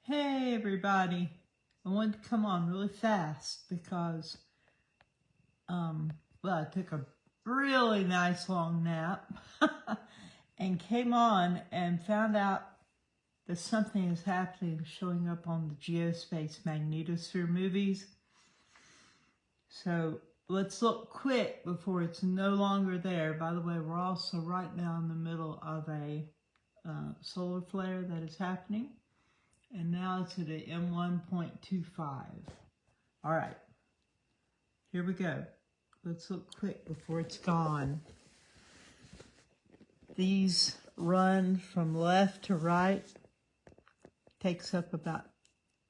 Hey everybody, I wanted to come on really fast because, I took a really nice long nap and came on and found out that something is happening showing up on the Geospace magnetosphere movies. So let's look quick before it's no longer there. By the way, we're also right now in the middle of a solar flare that is happening. And now it's at a M1.25. All right, here we go. Let's look quick before it's gone. These run from left to right. Takes up about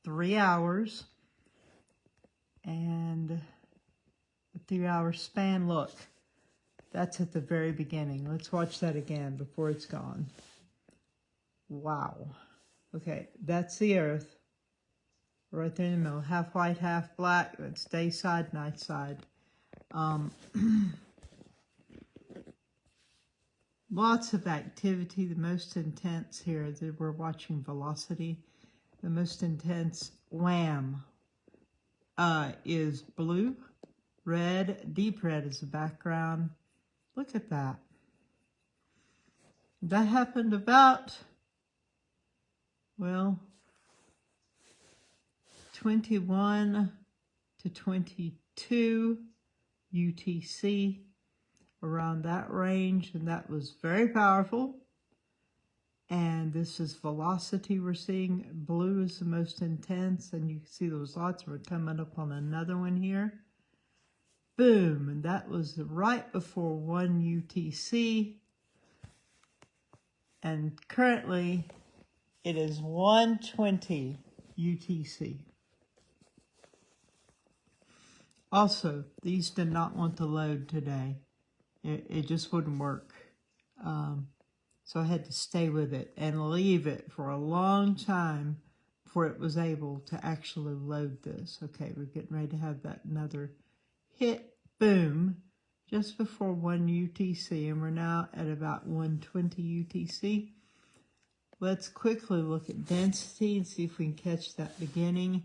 3 hours. And a 3-hour span, look, that's at the very beginning. Let's watch that again before it's gone. Wow. Okay, that's the Earth. Right there in the middle, half white, half black. That's day side, night side. Lots of activity. The most intense here, we're watching velocity. The most intense wham is blue, red, deep red is the background. Look at that. That happened about, well, 21 to 22 UTC, around that range, and that was very powerful. And this is velocity we're seeing. Blue is the most intense, and you can see those lots. We're coming up on another one here. Boom, and that was right before 1 UTC. And currently, it is 120 UTC. Also, these did not want to load today. It just wouldn't work. So I had to stay with it and leave it for a long time before it was able to actually load this. Okay, we're getting ready to have that another hit. Boom. Just before 1 UTC, and we're now at about 120 UTC. Let's quickly look at density and see if we can catch that beginning.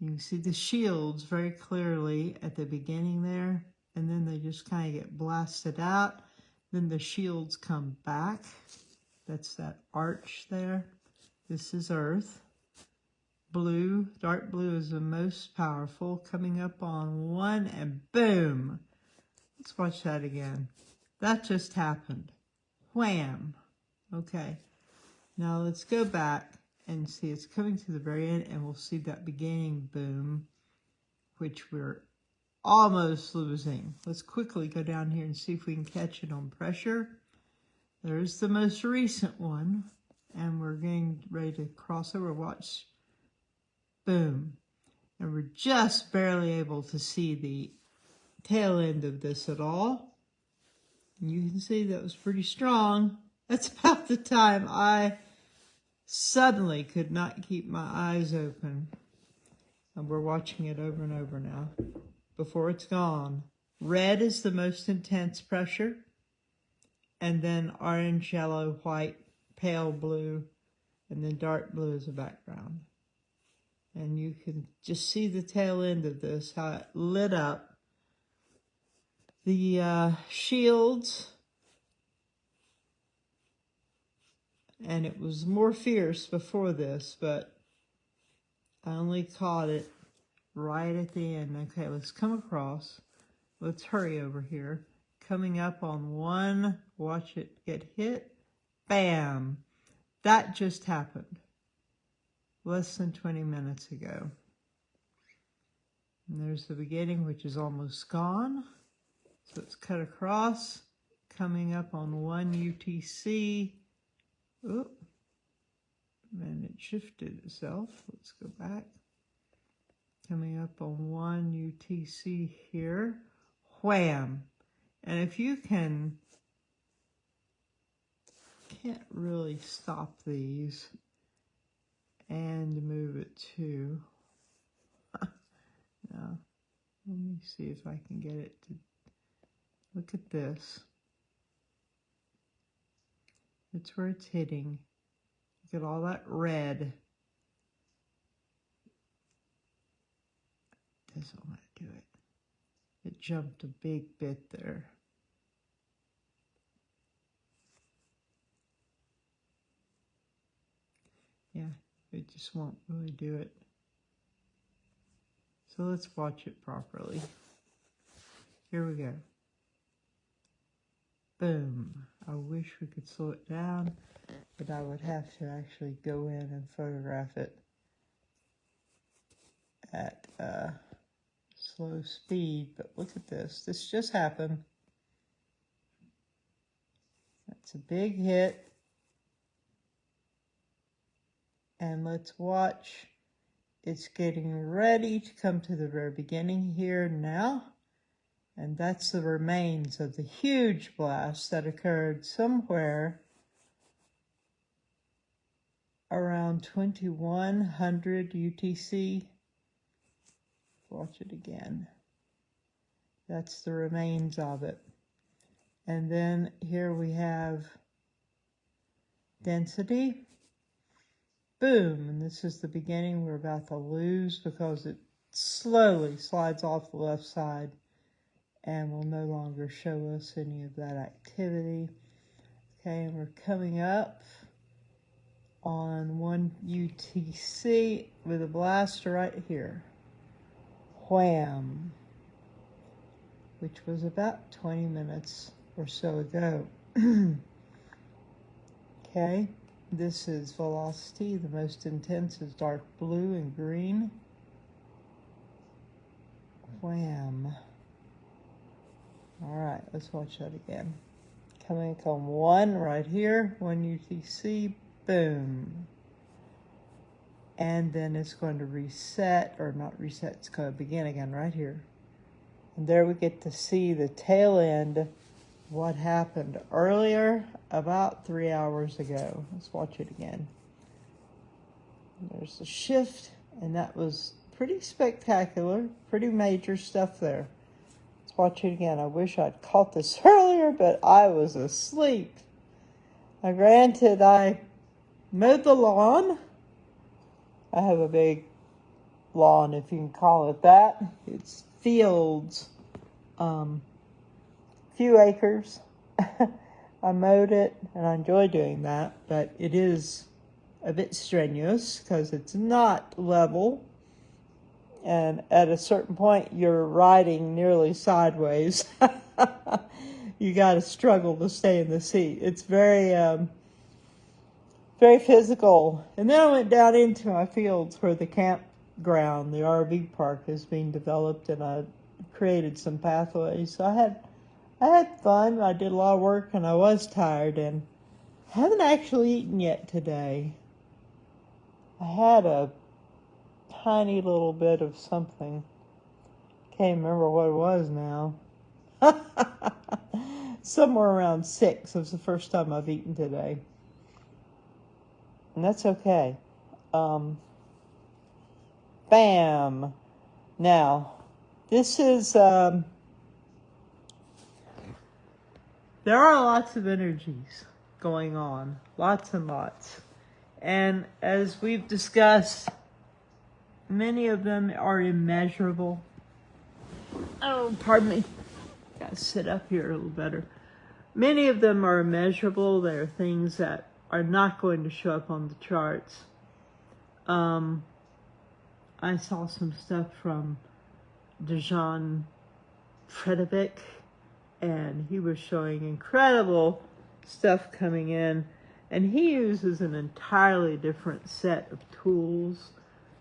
You can see the shields very clearly at the beginning there, and then they just kind of get blasted out. Then the shields come back. That's that arch there. This is Earth. Blue, dark blue is the most powerful, coming up on 1, and boom. Let's watch that again. That just happened. Wham. Okay. Now let's go back and see it's coming to the very end, and we'll see that beginning boom, which we're almost losing. Let's quickly go down here and see if we can catch it on pressure. There's the most recent one, and we're getting ready to cross over. Watch. Boom. And we're just barely able to see the tail end of this at all. And you can see that was pretty strong. That's about the time I suddenly could not keep my eyes open. And we're watching it over and over now before it's gone. Red is the most intense pressure, and then orange, yellow, white, pale blue, and then dark blue is the background. And you can just see the tail end of this, how it lit up. The shields, and it was more fierce before this, but I only caught it right at the end. Okay, let's come across. Let's hurry over here. Coming up on 1, watch it get hit. Bam! That just happened less than 20 minutes ago. And there's the beginning, which is almost gone. So it's cut across, coming up on 1 UTC. Oop. And it shifted itself. Let's go back. Coming up on 1 UTC here. Wham! And if you can't really stop these and move it to, now, let me see if I can get it to, look at this. It's where it's hitting. Look at all that red. doesn't want to do it. It jumped a big bit there. Yeah, it just won't really do it. So let's watch it properly. Here we go. Boom. I wish we could slow it down, but I would have to actually go in and photograph it at slow speed. But look at this. This just happened. That's a big hit. And let's watch. It's getting ready to come to the very beginning here now. And that's the remains of the huge blast that occurred somewhere around 2100 UTC. Watch it again. That's the remains of it. And then here we have density. Boom, and this is the beginning we're about to lose because it slowly slides off the left side and will no longer show us any of that activity. Okay, and we're coming up on 1 UTC with a blaster right here. Wham! Which was about 20 minutes or so ago. Okay. This is velocity. The most intense is dark blue and green. Wham. All right, let's watch that again. Coming on 1 right here, 1 UTC, boom. And then it's going to reset, or not reset, it's going to begin again right here. And there we get to see the tail end of what happened earlier, about 3 hours ago. Let's watch it again. There's the shift, and that was pretty spectacular, pretty major stuff there. Let's watch it again. I wish I'd caught this earlier, but I was asleep. Now, granted, I mowed the lawn. I have a big lawn, if you can call it that. It's fields, few acres. I mowed it, and I enjoy doing that, but it is a bit strenuous because it's not level, and at a certain point, you're riding nearly sideways. You got to struggle to stay in the seat. It's very, very physical. And then I went down into my fields where the campground, the RV park, is being developed, and I created some pathways. So I had fun. I did a lot of work, and I was tired, and haven't actually eaten yet today. I had a tiny little bit of something. Can't remember what it was now. Somewhere around 6. It was the first time I've eaten today. And that's okay. Bam! Now, this is... there are lots of energies going on. Lots and lots. And as we've discussed, many of them are immeasurable. Oh, pardon me. Gotta sit up here a little better. Many of them are immeasurable. There are things that are not going to show up on the charts. I saw some stuff from Dejan Fredovic, and he was showing incredible stuff coming in. And he uses an entirely different set of tools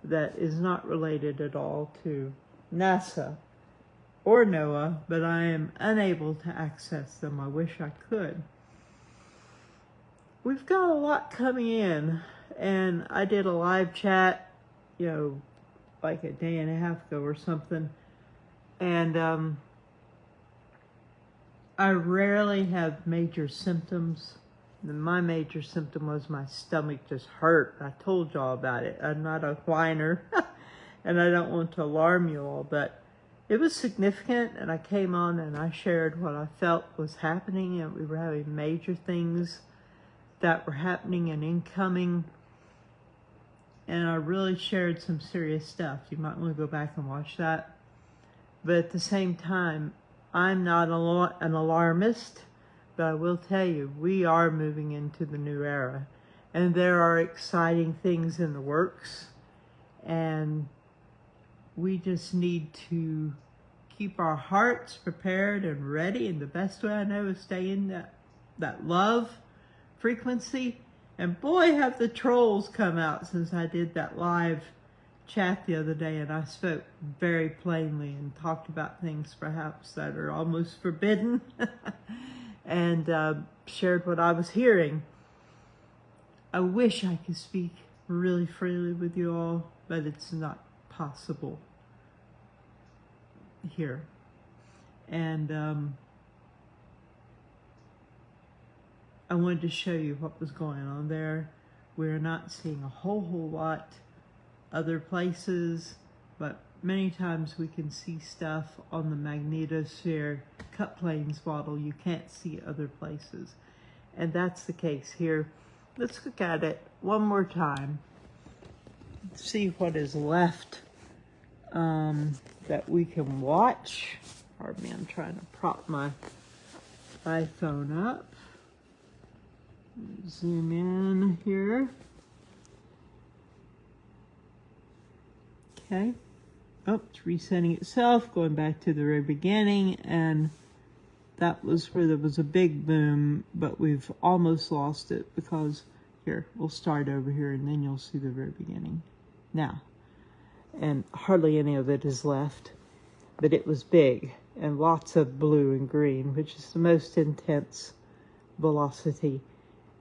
that is not related at all to NASA or NOAA, but I am unable to access them. I wish I could. We've got a lot coming in, and I did a live chat, like a day and a half ago or something, and I rarely have major symptoms. My major symptom was my stomach just hurt. I told y'all about it. I'm not a whiner, and I don't want to alarm you all, but it was significant, and I came on and I shared what I felt was happening, and we were having major things that were happening and incoming, and I really shared some serious stuff. You might want to go back and watch that. But at the same time, I'm not an alarmist, but I will tell you, we are moving into the new era. And there are exciting things in the works. And we just need to keep our hearts prepared and ready. And the best way I know is stay in that love frequency. And boy, have the trolls come out since I did that live chat the other day, and I spoke very plainly and talked about things perhaps that are almost forbidden and shared what I was hearing. I wish I could speak really freely with you all, but it's not possible here. And I wanted to show you what was going on there. We're not seeing a whole lot other places, but many times we can see stuff on the magnetosphere cut planes model. You can't see other places, and that's the case here. Let's look at it one more time, see what is left that we can watch. Pardon me, I'm trying to prop my iPhone up. Zoom in here. Okay. Oh, it's resetting itself, going back to the very beginning, and that was where there was a big boom, but we've almost lost it because, here, we'll start over here and then you'll see the very beginning. Now, and hardly any of it is left, but it was big, and lots of blue and green, which is the most intense velocity.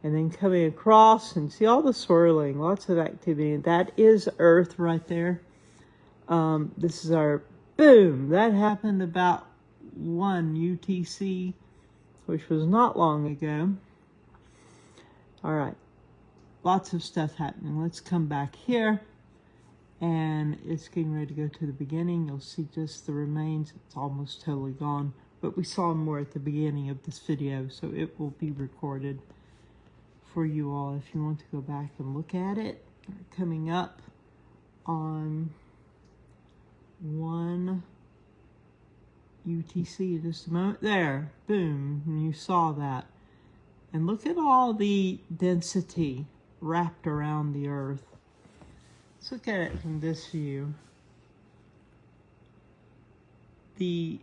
And then coming across and see all the swirling, lots of activity. That is Earth right there. This is our boom. That happened about 1 UTC, which was not long ago. All right, lots of stuff happening. Let's come back here, and it's getting ready to go to the beginning. You'll see just the remains. It's almost totally gone, but we saw more at the beginning of this video, so it will be recorded for you all if you want to go back and look at it. Coming up on 1 UTC in just a moment. There, boom, and you saw that. And look at all the density wrapped around the Earth. Let's look at it from this view. The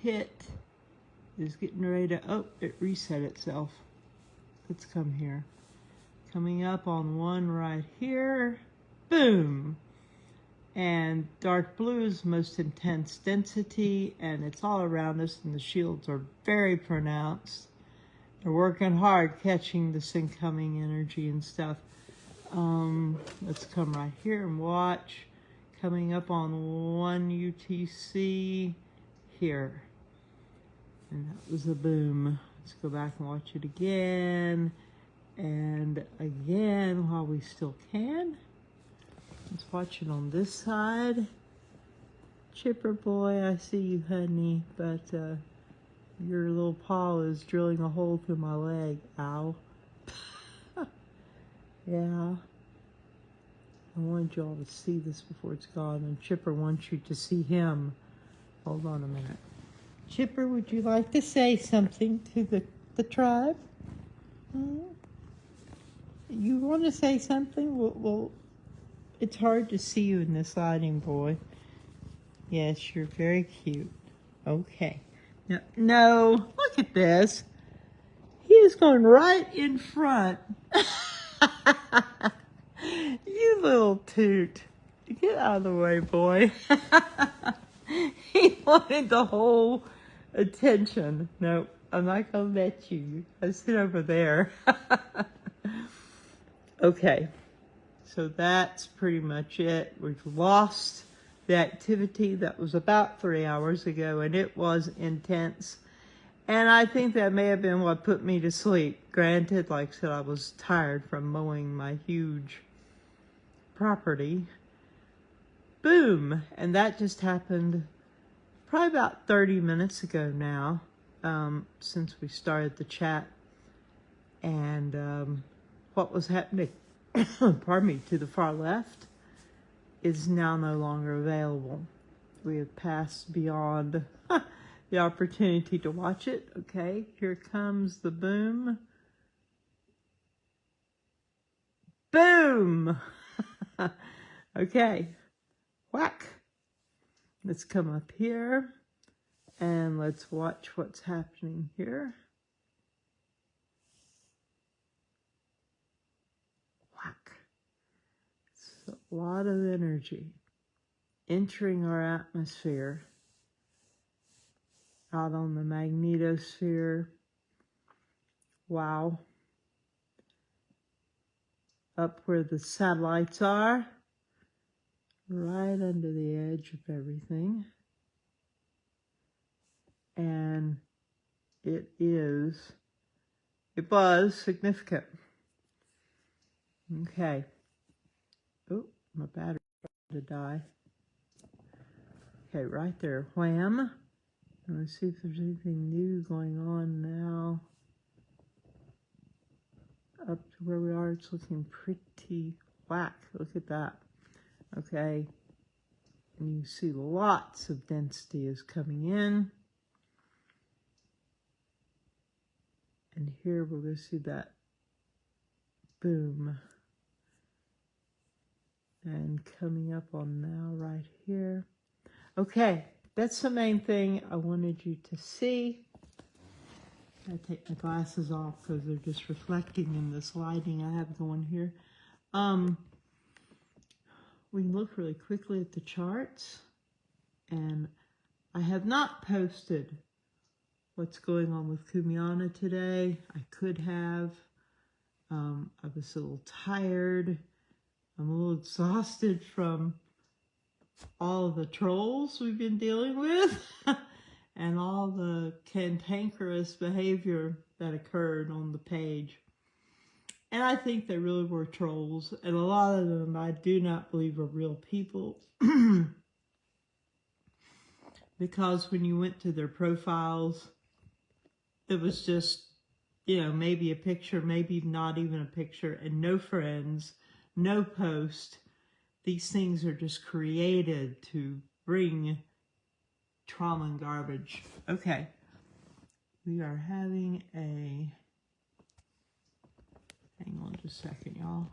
hit is getting ready to, oh, it reset itself. Let's come here. Coming up on 1 right here, boom. And dark blue is most intense density, and it's all around us, and the shields are very pronounced. They're working hard catching this incoming energy and stuff. Let's come right here and watch. Coming up on 1 UTC here. And that was a boom. Let's go back and watch it again. And again, while we still can. Let's watch it on this side. Chipper boy, I see you, honey, but your little paw is drilling a hole through my leg. Ow. Yeah. I wanted you all to see this before it's gone, and Chipper wants you to see him. Hold on a minute. Chipper, would you like to say something to the tribe? You want to say something? Well, it's hard to see you in this lighting, boy. Yes, you're very cute. Okay. Now, no, look at this. He is going right in front. You little toot. Get out of the way, boy. He wanted the whole attention. No, I'm not going to let you. I sit over there. Okay. So that's pretty much it. We've lost the activity that was about 3 hours ago, and it was intense. And I think that may have been what put me to sleep. Granted, like I said, I was tired from mowing my huge property. Boom! And that just happened probably about 30 minutes ago now, since we started the chat. And what was happening, pardon me, to the far left is now no longer available. we have passed beyond the opportunity to watch it. Okay, here comes the boom. Boom! Okay, whack. Let's come up here and let's watch what's happening here. Whack. It's a lot of energy entering our atmosphere out on the magnetosphere. Wow. Up where the satellites are, right under the edge of everything. And it was significant. Okay. Oh, my battery's about to die. Okay, right there, wham. And let's see if there's anything new going on now. Up to where we are, it's looking pretty whack. Look at that. Okay. And you see lots of density is coming in. And here we're going to see that boom. And coming up on now right here. Okay, that's the main thing I wanted you to see. I take my glasses off because they're just reflecting in this lighting I have going here. We can look really quickly at the charts. And I have not posted what's going on with Kumiana today. I could have. I was a little tired. I'm a little exhausted from all of the trolls we've been dealing with and all the cantankerous behavior that occurred on the page. And I think they really were trolls, and a lot of them I do not believe are real people. Because when you went to their profiles, it was just, you know, maybe a picture, maybe not even a picture, and no friends, no post. These things are just created to bring trauma and garbage. Okay. We are having a... Hang on just a second, y'all.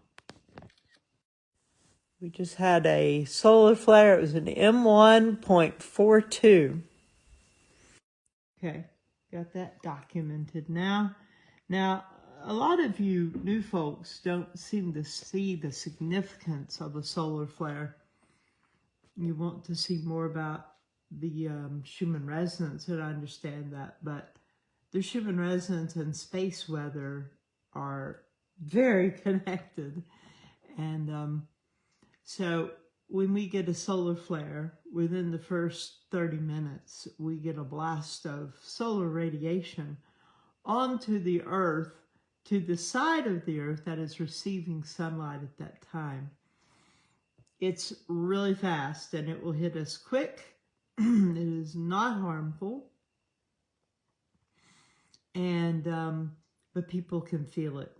We just had a solar flare. It was an M1.42. Okay. Got that documented now. Now, a lot of you new folks don't seem to see the significance of a solar flare. You want to see more about the Schumann resonance, and I understand that, but the Schumann resonance and space weather are very connected. And so when we get a solar flare, within the first 30 minutes, we get a blast of solar radiation onto the Earth, to the side of the Earth that is receiving sunlight at that time. It's really fast, and it will hit us quick. It is not harmful. And but people can feel it.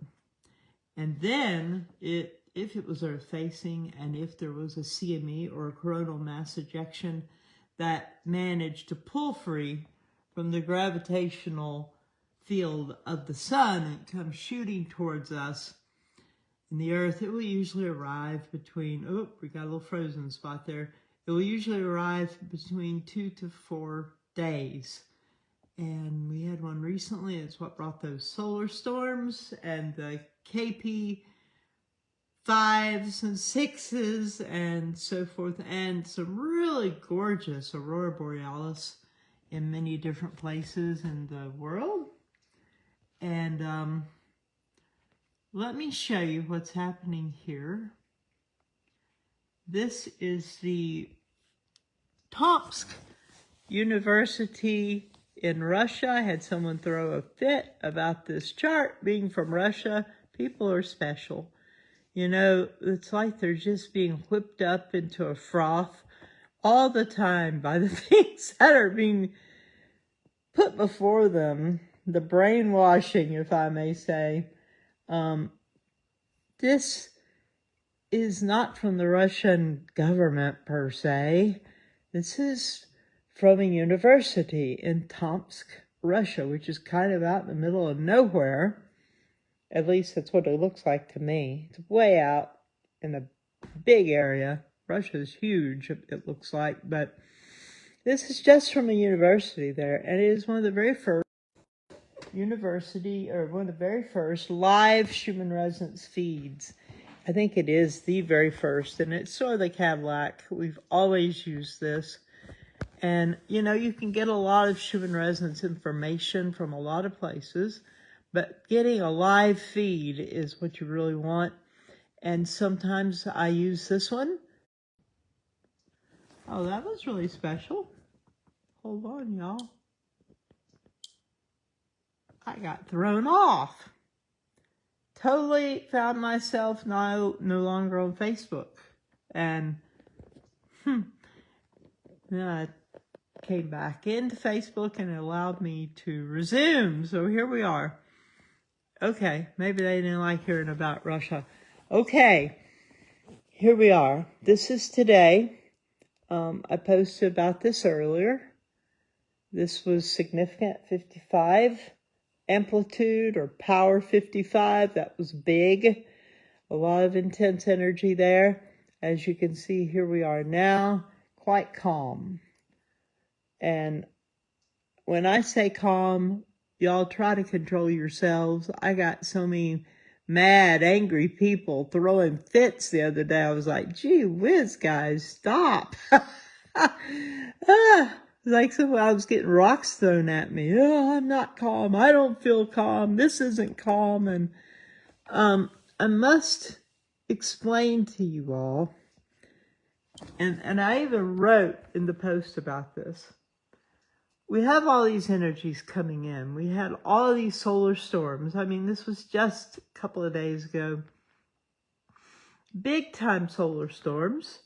And then, if it was Earth-facing, and if there was a CME or a coronal mass ejection that managed to pull free from the gravitational field of the sun and come shooting towards us in the Earth, it will usually arrive between, oh, we got a little frozen spot there. It will usually arrive between 2 to 4 days. And we had one recently. It's what brought those solar storms and the KP 5s and 6s and so forth, and some really gorgeous aurora borealis in many different places in the world. And let me show you what's happening here. This is the Tomsk University in Russia. I had someone throw a fit about this chart being from Russia. People are special. You know, it's like they're just being whipped up into a froth all the time by the things that are being put before them. The brainwashing, if I may say. This is not from the Russian government per se. This is from a university in Tomsk, Russia, which is kind of out in the middle of nowhere. At least that's what it looks like to me. It's way out in a big area. Russia's huge, it looks like, but this is just from a university there, and it is one of the very first live Schumann resonance feeds. I think it is the very first, and it's sort of the Cadillac. We've always used this. And, you know, you can get a lot of Schumann resonance information from a lot of places, but getting a live feed is what you really want. And sometimes I use this one. Oh, that was really special. Hold on, y'all. I got thrown off. Totally found myself no longer on Facebook. And then I came back into Facebook and it allowed me to resume. So here we are. Okay, maybe they didn't like hearing about Russia. Okay, here we are. This is today. I posted about this earlier. This was significant 55. Amplitude or power 55, that was big. A lot of intense energy there. As you can see, here we are now, quite calm. And when I say calm, y'all try to control yourselves. I got so many mad, angry people throwing fits the other day. I was like, gee whiz, guys, stop. Like I was getting rocks thrown at me. Oh, I'm not calm. I don't feel calm. This isn't calm. And I must explain to you all, and I even wrote in the post about this. We have all these energies coming in. We had all of these solar storms. I mean, this was just a couple of days ago. Big time solar storms.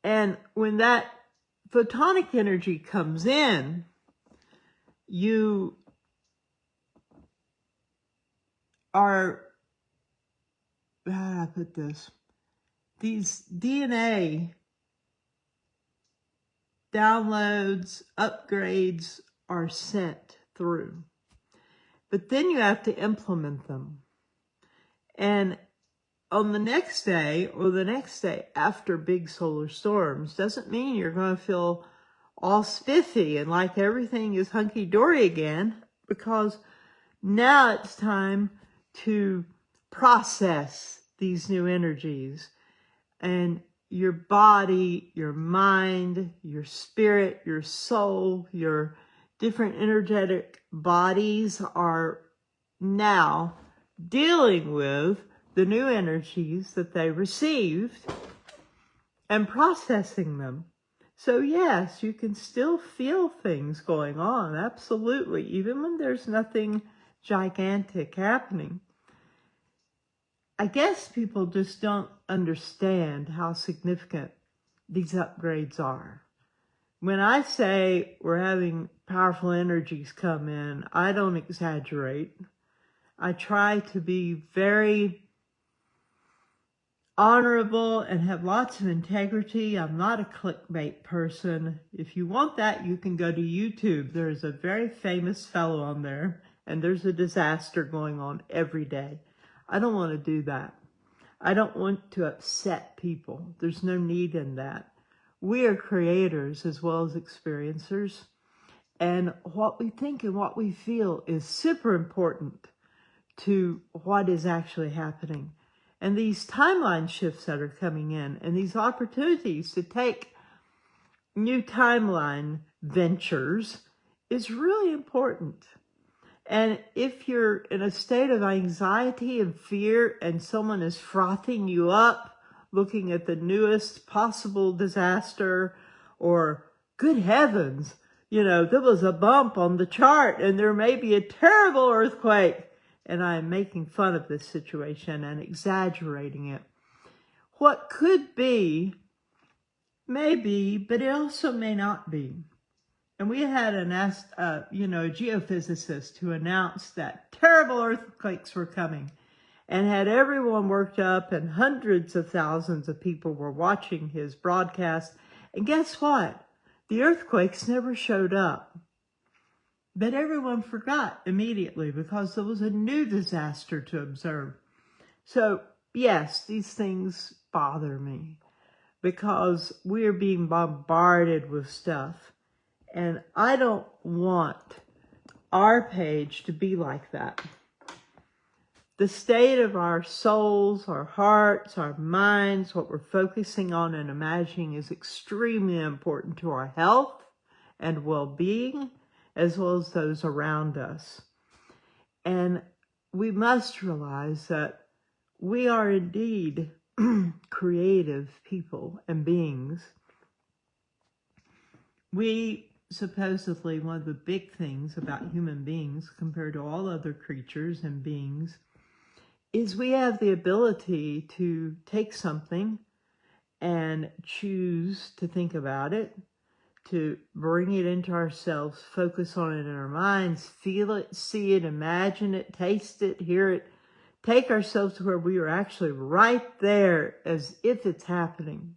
And when that photonic energy comes in, you are, how do I put this? These DNA downloads, upgrades are sent through. But then you have to implement them. And on the next day or the next day after big solar storms doesn't mean you're going to feel all spiffy and like everything is hunky-dory again, because now it's time to process these new energies. And your body, your mind, your spirit, your soul, your different energetic bodies are now dealing with the new energies that they received and processing them. So yes, you can still feel things going on, absolutely, even when there's nothing gigantic happening. I guess people just don't understand how significant these upgrades are. When I say we're having powerful energies come in, I don't exaggerate. I try to be very honorable and have lots of integrity. I'm not a clickbait person. If you want that, you can go to YouTube. There's a very famous fellow on there, and there's a disaster going on every day. I don't want to do that. I don't want to upset people. There's no need in that. We are creators as well as experiencers, and what we think and what we feel is super important to what is actually happening. And these timeline shifts that are coming in and these opportunities to take new timeline ventures is really important. And if you're in a state of anxiety and fear and someone is frothing you up, looking at the newest possible disaster, or good heavens, you know, there was a bump on the chart and there may be a terrible earthquake, and I am making fun of this situation and exaggerating it. What could be, may be, but it also may not be. And we had a geophysicist who announced that terrible earthquakes were coming. and had everyone worked up, and hundreds of thousands of people were watching his broadcast. And guess what? The earthquakes never showed up. But everyone forgot immediately because there was a new disaster to observe. So, yes, these things bother me because we are being bombarded with stuff. And I don't want our page to be like that. The state of our souls, our hearts, our minds, what we're focusing on and imagining is extremely important to our health and well-being, as well as those around us. And we must realize that we are indeed creative people and beings. We supposedly, one of the big things about human beings compared to all other creatures and beings is we have the ability to take something and choose to think about it, to bring it into ourselves, focus on it in our minds, feel it, see it, imagine it, taste it, hear it, take ourselves to where we are actually right there as if it's happening.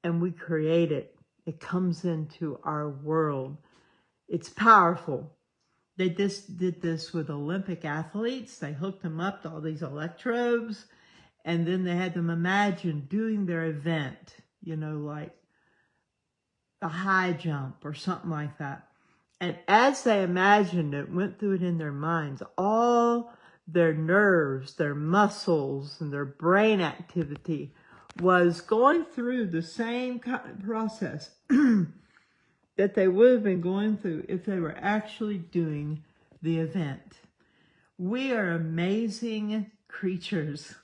And we create it. It comes into our world. It's powerful. They just did this with Olympic athletes. They hooked them up to all these electrodes, and then they had them imagine doing their event, you know, like a high jump or something like that. And as they imagined it, went through it in their minds, all their nerves, their muscles, and their brain activity was going through the same kind of process that they would have been going through if they were actually doing the event. We are amazing creatures.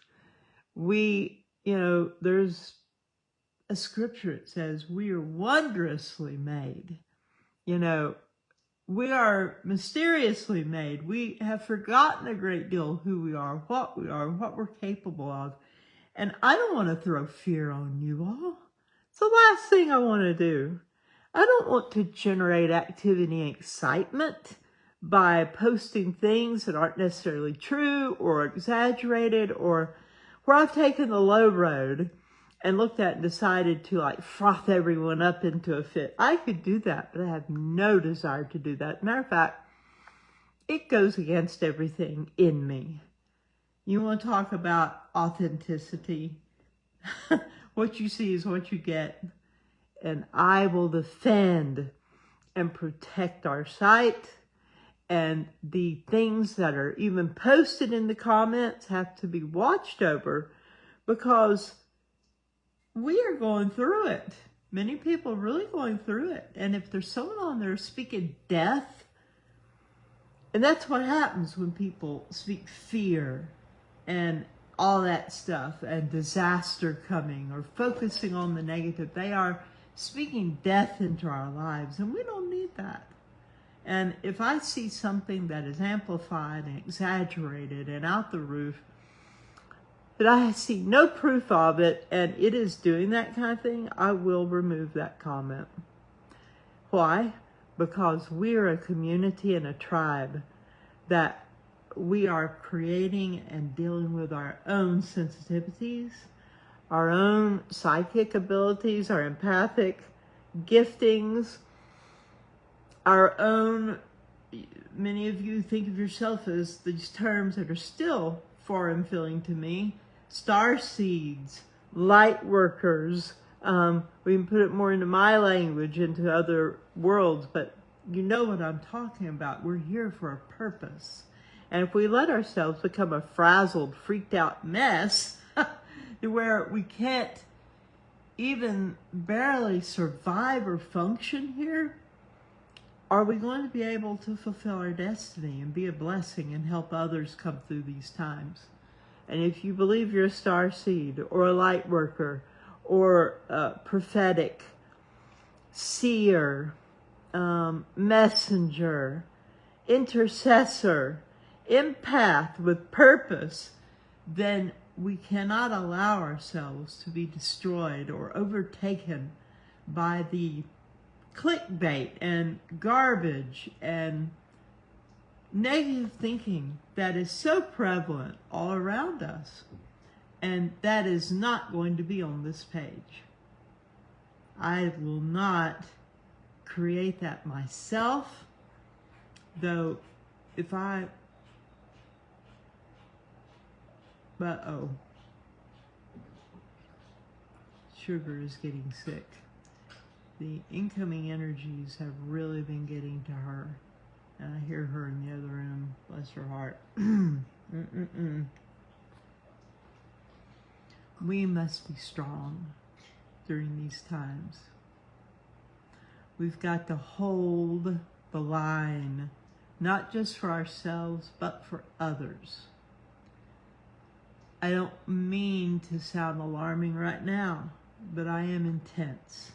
There's a scripture that says we are wondrously made. We are mysteriously made. We have forgotten a great deal who we are, what we're capable of. And I don't want to throw fear on you all. It's the last thing I want to do. I don't want to generate activity and excitement by posting things that aren't necessarily true or exaggerated, or where I've taken the low road and looked at and decided to froth everyone up into a fit. I could do that, but I have no desire to do that. Matter of fact, it goes against everything in me. You want to talk about authenticity? What you see is what you get. And I will defend and protect our site. And the things that are even posted in the comments have to be watched over, because we are going through it. Many people are really going through it. And if there's someone on there speaking death, and that's what happens when people speak fear and all that stuff, and disaster coming, or focusing on the negative, they are speaking death into our lives, and we don't need that. And if I see something that is amplified and exaggerated and out the roof, that I see no proof of it, and it is doing that kind of thing, I will remove that comment. Why? Because we are a community and a tribe that we are creating and dealing with our own sensitivities, our own psychic abilities, our empathic giftings, our own, many of you think of yourself as these terms that are still foreign feeling to me, star seeds, light workers. We can put it more into my language, into other worlds, but you know what I'm talking about. We're here for a purpose. And if we let ourselves become a frazzled, freaked out mess to where we can't even barely survive or function here, are we going to be able to fulfill our destiny and be a blessing and help others come through these times? And if you believe you're a star seed or a light worker or a prophetic seer, messenger, intercessor, empath with purpose, then we cannot allow ourselves to be destroyed or overtaken by the clickbait and garbage and negative thinking that is so prevalent all around us. And that is not going to be on this page. I will not create that myself, though if I, Sugar is getting sick. The incoming energies have really been getting to her. And I hear her in the other room, bless her heart. We must be strong during these times. We've got to hold the line, not just for ourselves, but for others. I don't mean to sound alarming right now, but I am intense.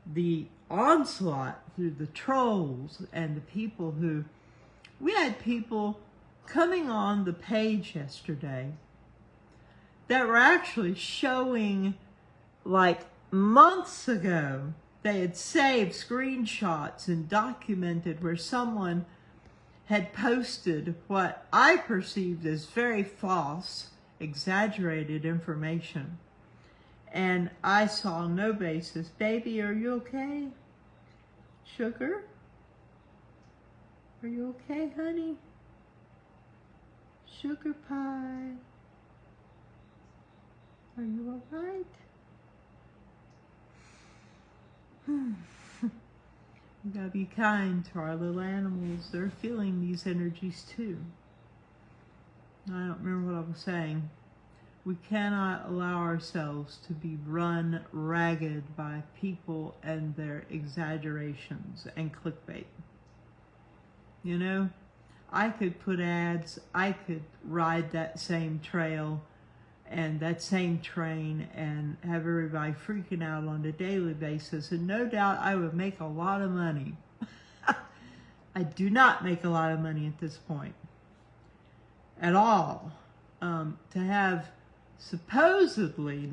The onslaught through the trolls and the people who, we had people coming on the page yesterday that were actually showing, like months ago, they had saved screenshots and documented where someone had posted what I perceived as very false, exaggerated information. And I saw no basis. Baby, are you okay? Sugar? Are you okay, honey? Sugar pie? Are you all right? We gotta be kind to our little animals. They're feeling these energies too. I don't remember what I was saying. We cannot allow ourselves to be run ragged by people and their exaggerations and clickbait. You know, I could put ads, I could ride that same trail and that same train and have everybody freaking out on a daily basis, and no doubt I would make a lot of money. I do not make a lot of money at this point at all. To have supposedly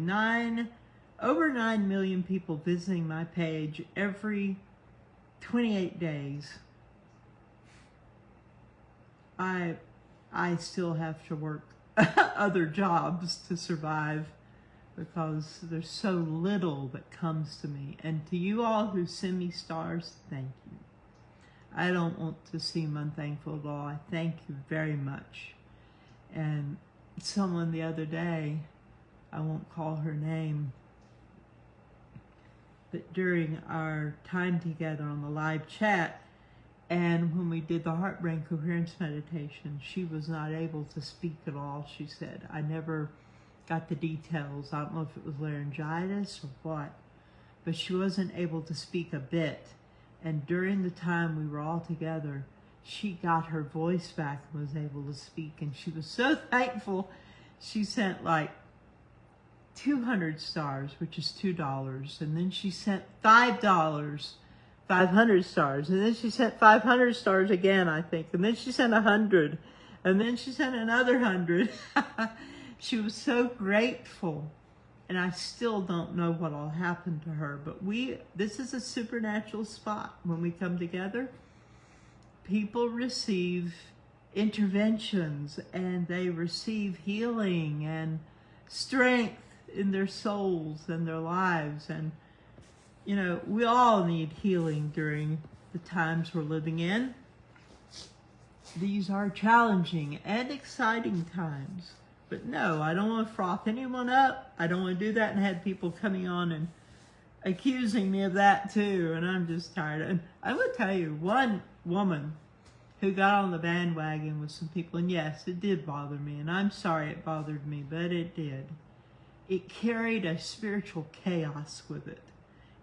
over 9 million people visiting my page every 28 days, I still have to work other jobs to survive because there's so little that comes to me. And to you all who send me stars, thank you. I don't want to seem unthankful at all. I thank you very much. And someone the other day, I won't call her name, but during our time together on the live chat, and when we did the heart brain coherence meditation, she was not able to speak at all, she said. I never got the details. I don't know if it was laryngitis or what, but she wasn't able to speak a bit. And during the time we were all together, she got her voice back and was able to speak. And she was so thankful. She sent like 200 stars, which is $2. And then she sent $5, 500 stars. And then she sent 500 stars again, I think. And then she sent 100. And then she sent another 100. She was so grateful. And I still don't know what'll happen to her. But this is a supernatural spot. When we come together, people receive interventions and they receive healing and strength in their souls and their lives. And, you know, we all need healing during the times we're living in. These are challenging and exciting times. But no, I don't want to froth anyone up. I don't want to do that and have people coming on and accusing me of that too. And I'm just tired. And I will tell you, one woman who got on the bandwagon with some people, and yes, it did bother me, and I'm sorry it bothered me, but it did. It carried a spiritual chaos with it.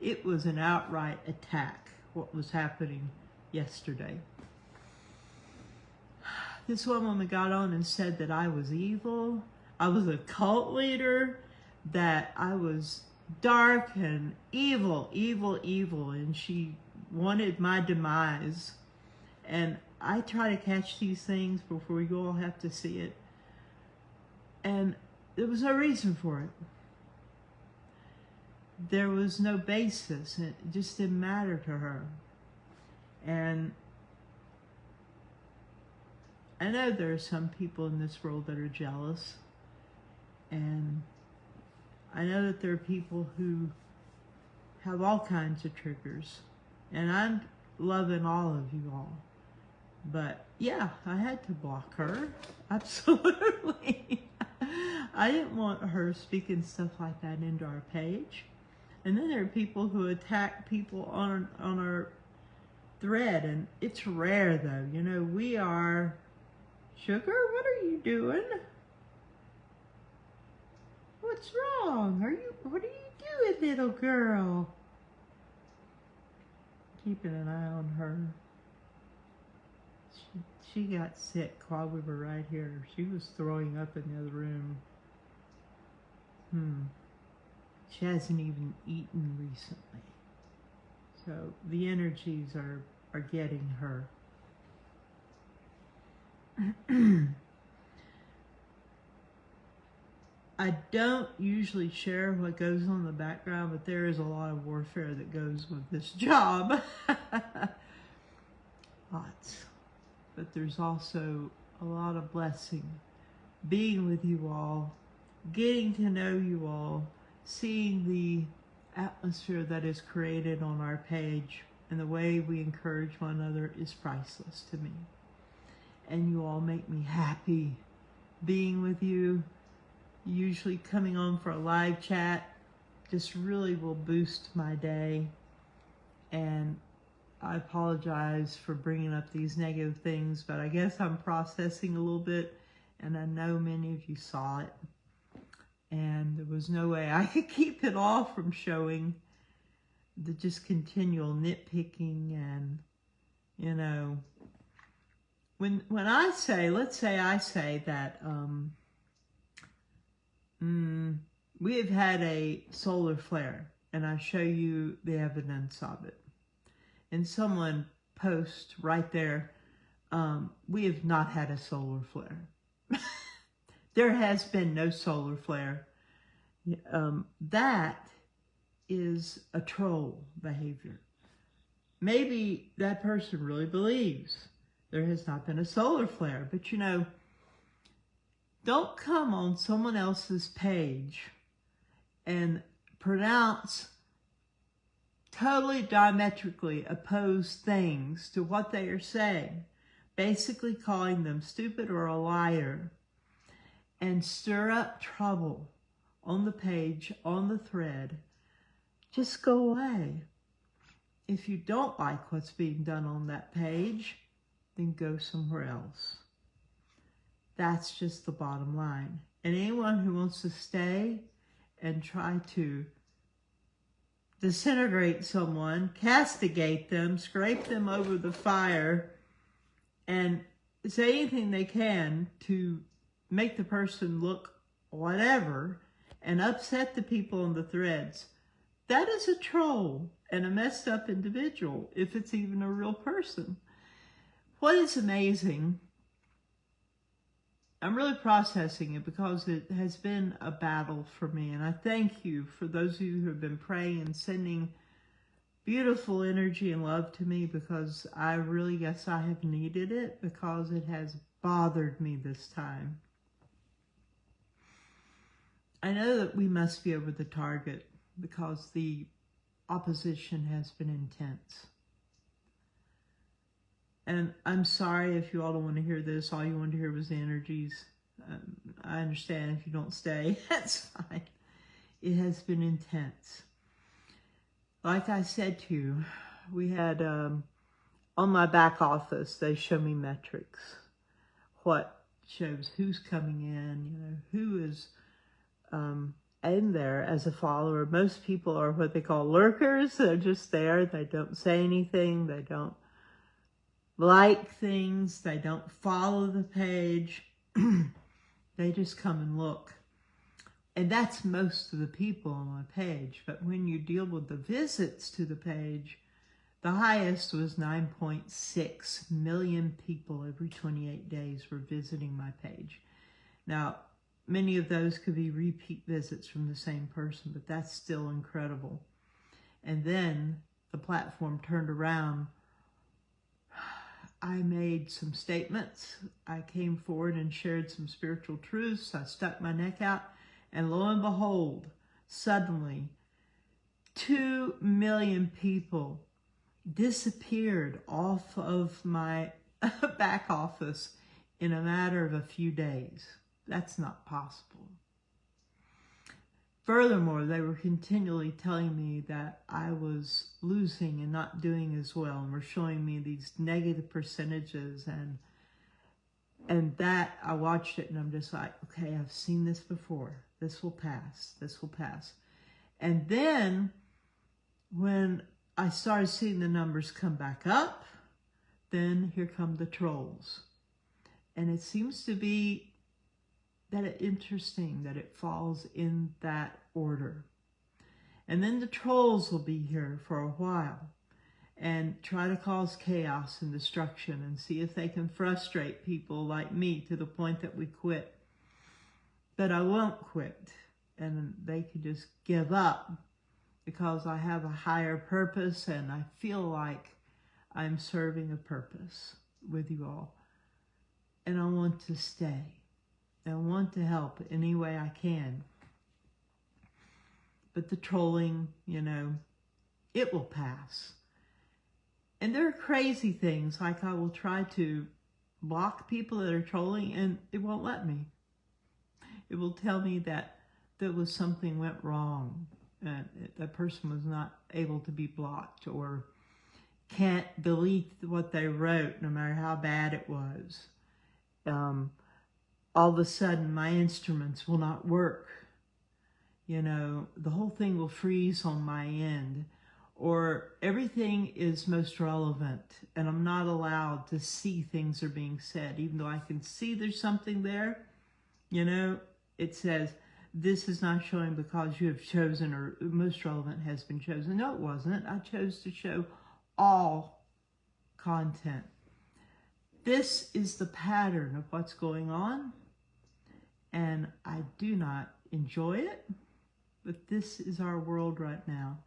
It was an outright attack, what was happening yesterday. This one woman got on and said that I was evil, I was a cult leader, that I was dark and evil, and she wanted my demise. And I try to catch these things before you all have to see it. And there was no reason for it. There was no basis. It just didn't matter to her. And I know there are some people in this world that are jealous, and I know that there are people who have all kinds of triggers, and I'm loving all of you all. But yeah, I had to block her. Absolutely. I didn't want her speaking stuff like that into our page. And then there are people who attack people on our thread, and it's rare though. You know, we are... Sugar, what are you doing? What's wrong? What are you doing, little girl? Keeping an eye on her. She got sick while we were right here. She was throwing up in the other room. She hasn't even eaten recently. So the energies are getting her. I don't usually share what goes on in the background, but there is a lot of warfare that goes with this job. Lots. But there's also a lot of blessing. Being with you all, getting to know you all, seeing the atmosphere that is created on our page, and the way we encourage one another is priceless to me. And you all make me happy. Being with you, usually coming on for a live chat, just really will boost my day. And I apologize for bringing up these negative things, but I guess I'm processing a little bit, and I know many of you saw it. And there was no way I could keep it off from showing the just continual nitpicking. And, you know, when I say, let's say I say that we have had a solar flare, and I show you the evidence of it, and someone posts right there, we have not had a solar flare. There has been no solar flare. That is a troll behavior. Maybe that person really believes there has not been a solar flare, but you know, don't come on someone else's page and pronounce totally diametrically opposed things to what they are saying, basically calling them stupid or a liar, and stir up trouble on the page, on the thread. Just go away. If you don't like what's being done on that page, then go somewhere else. That's just the bottom line. And anyone who wants to stay and try to disintegrate someone, castigate them, scrape them over the fire, and say anything they can to make the person look whatever and upset the people on the threads, that is a troll and a messed up individual, if it's even a real person. What is amazing, I'm really processing it because it has been a battle for me, and I thank you for those of you who have been praying and sending beautiful energy and love to me, because I really guess I have needed it, because it has bothered me this time. I know that we must be over the target because the opposition has been intense. And I'm sorry if you all don't want to hear this. All you wanted to hear was the energies. I understand if you don't stay. That's fine. It has been intense. Like I said to you, we had, on my back office, they show me metrics. What shows who's coming in, you know, who is in there as a follower. Most people are what they call lurkers. They're just there. They don't say anything. They don't like things. They don't follow the page. They just come and look. And that's most of the people on my page. But when you deal with the visits to the page, the highest was 9.6 million people every 28 days were visiting my page. Now, many of those could be repeat visits from the same person, but that's still incredible. And then the platform turned around I made some statements. I came forward and shared some spiritual truths. I stuck my neck out, and lo and behold, suddenly 2 million people disappeared off of my back office in a matter of a few days. That's not possible. Furthermore, they were continually telling me that I was losing and not doing as well, and were showing me these negative percentages, and that I watched it and I'm just like, okay, I've seen this before. This will pass. This will pass. And then when I started seeing the numbers come back up, then here come the trolls. And it seems to be that it's interesting that it falls in that order. And then the trolls will be here for a while and try to cause chaos and destruction and see if they can frustrate people like me to the point that we quit. But I won't quit, and they can just give up, because I have a higher purpose and I feel like I'm serving a purpose with you all. And I want to stay. I want to help any way I can. But the trolling, you know, it will pass. And there are crazy things, like I will try to block people that are trolling and it won't let me. It will tell me that there was something went wrong, and that person was not able to be blocked, or can't delete what they wrote no matter how bad it was. All of a sudden my instruments will not work. You know, the whole thing will freeze on my end, or everything is most relevant and I'm not allowed to see things are being said, even though I can see there's something there. You know, it says, this is not showing because you have chosen, or most relevant has been chosen. No, it wasn't. I chose to show all content. This is the pattern of what's going on, and I do not enjoy it, but this is our world right now.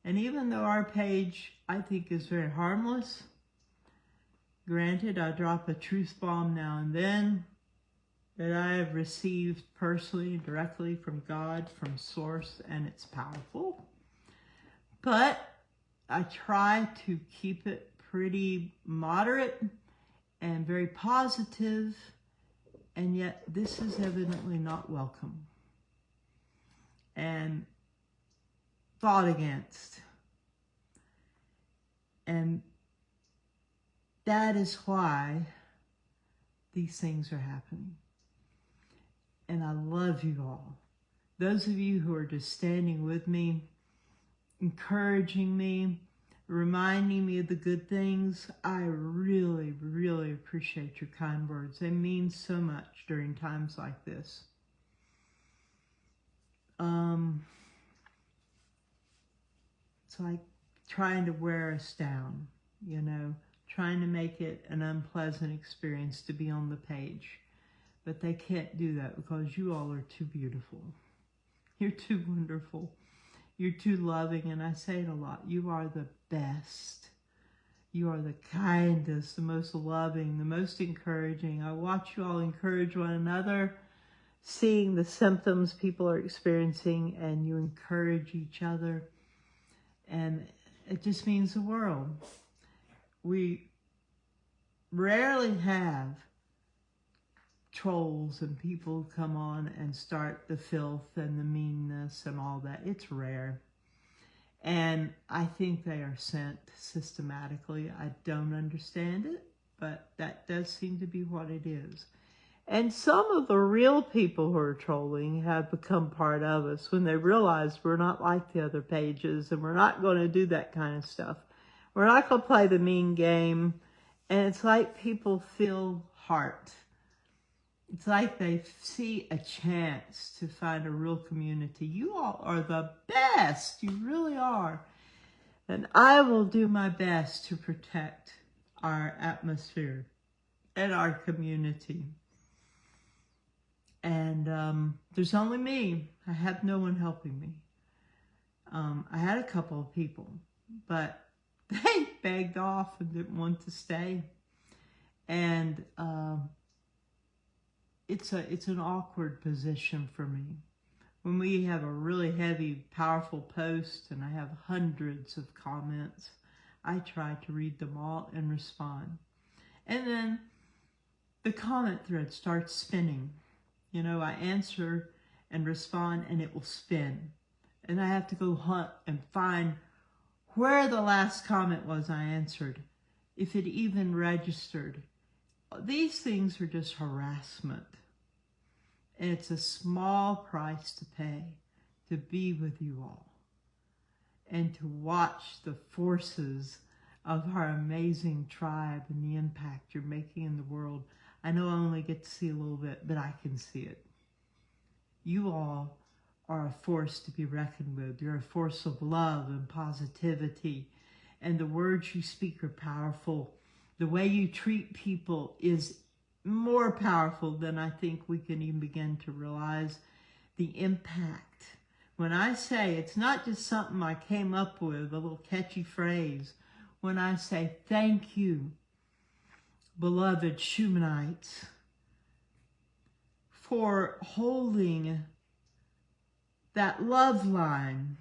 And even though our page, I think, is very harmless, granted, I drop a truth bomb now and then that I have received personally, directly from God, from source, and it's powerful. But I try to keep it pretty moderate and very positive, and yet this is evidently not welcome and fought against. And that is why these things are happening. And I love you all. Those of you who are just standing with me, encouraging me, reminding me of the good things, I really, really appreciate your kind words. They mean so much during times like this. It's like trying to wear us down, you know, trying to make it an unpleasant experience to be on the page. But they can't do that because you all are too beautiful. You're too wonderful. You're too loving, and I say it a lot. You are the best. You are the kindest, the most loving, the most encouraging. I watch you all encourage one another, seeing the symptoms people are experiencing, and you encourage each other. And it just means the world. We rarely have trolls and people come on and start the filth and the meanness and all that. It's rare. And I think they are sent systematically. I don't understand it, but that does seem to be what it is. And some of the real people who are trolling have become part of us when they realize we're not like the other pages, and we're not going to do that kind of stuff. We're not going to play the mean game. And it's like people feel heart. It's like they see a chance to find a real community. You all are the best. You really are. And I will do my best to protect our atmosphere and our community. And there's only me. I have no one helping me. I had a couple of people, but they begged off and didn't want to stay. And it's an awkward position for me. When we have a really heavy, powerful post and I have hundreds of comments, I try to read them all and respond. And then the comment thread starts spinning. You know, I answer and respond and it will spin. And I have to go hunt and find where the last comment was I answered, if it even registered. These things are just harassment. And it's a small price to pay to be with you all and to watch the forces of our amazing tribe and the impact you're making in the world. I know I only get to see a little bit, but I can see it. You all are a force to be reckoned with. You're a force of love and positivity, and the words you speak are powerful. The way you treat people is more powerful than I think we can even begin to realize. The impact. When I say, it's not just something I came up with, a little catchy phrase. When I say, thank you, beloved Shumanites, for holding that love line,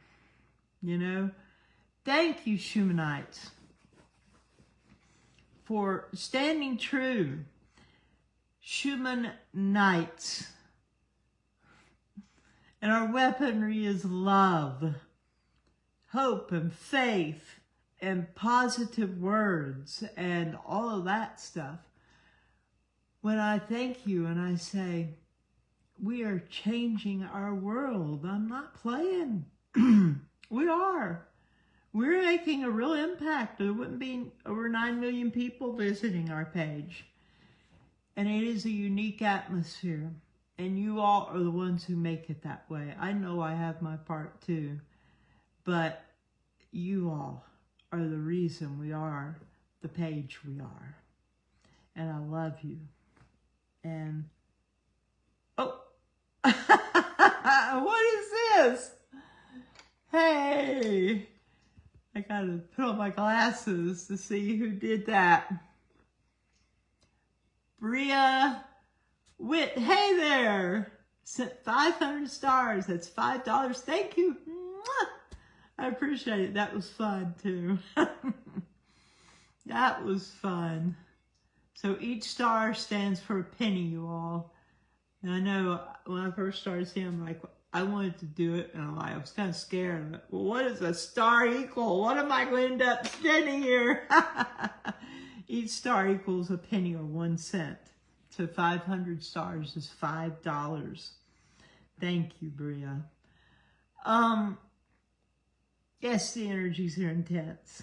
you know. Thank you, Shumanites, for standing true. Schumann Knights. And our weaponry is love, hope and faith and positive words and all of that stuff. When I thank you and I say, we are changing our world. I'm not playing. We are. We're making a real impact. There wouldn't be over 9 million people visiting our page. And it is a unique atmosphere. And you all are the ones who make it that way. I know I have my part too. But you all are the reason we are the page we are. And I love you. And, oh, what is this? Hey, I gotta put on my glasses to see who did that. Bria Witt, hey there, sent 500 stars. That's $5. Thank you. Mwah. I appreciate it. That was fun too. That was fun. So each star stands for a penny, you all. And I know when I first started seeing, I'm like, I wanted to do it, and I was kind of scared. Well, what is a star equal? What am I going to end up spending here? Each star equals a penny or 1 cent. So 500 stars is $5. Thank you, Bria. Yes, the energies are intense.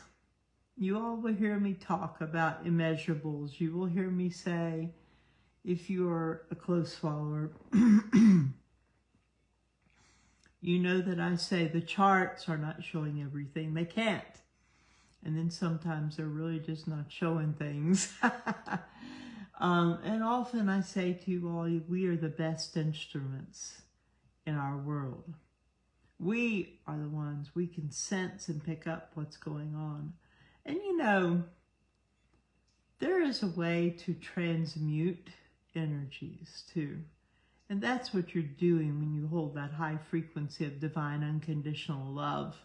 You all will hear me talk about immeasurables. You will hear me say, if you're a close follower, you know that I say the charts are not showing everything. They can't. And then sometimes they're really just not showing things. And often I say to you all, we are the best instruments in our world. We are the ones, we can sense and pick up what's going on. And you know, there is a way to transmute energies too. And that's what you're doing when you hold that high frequency of divine unconditional love.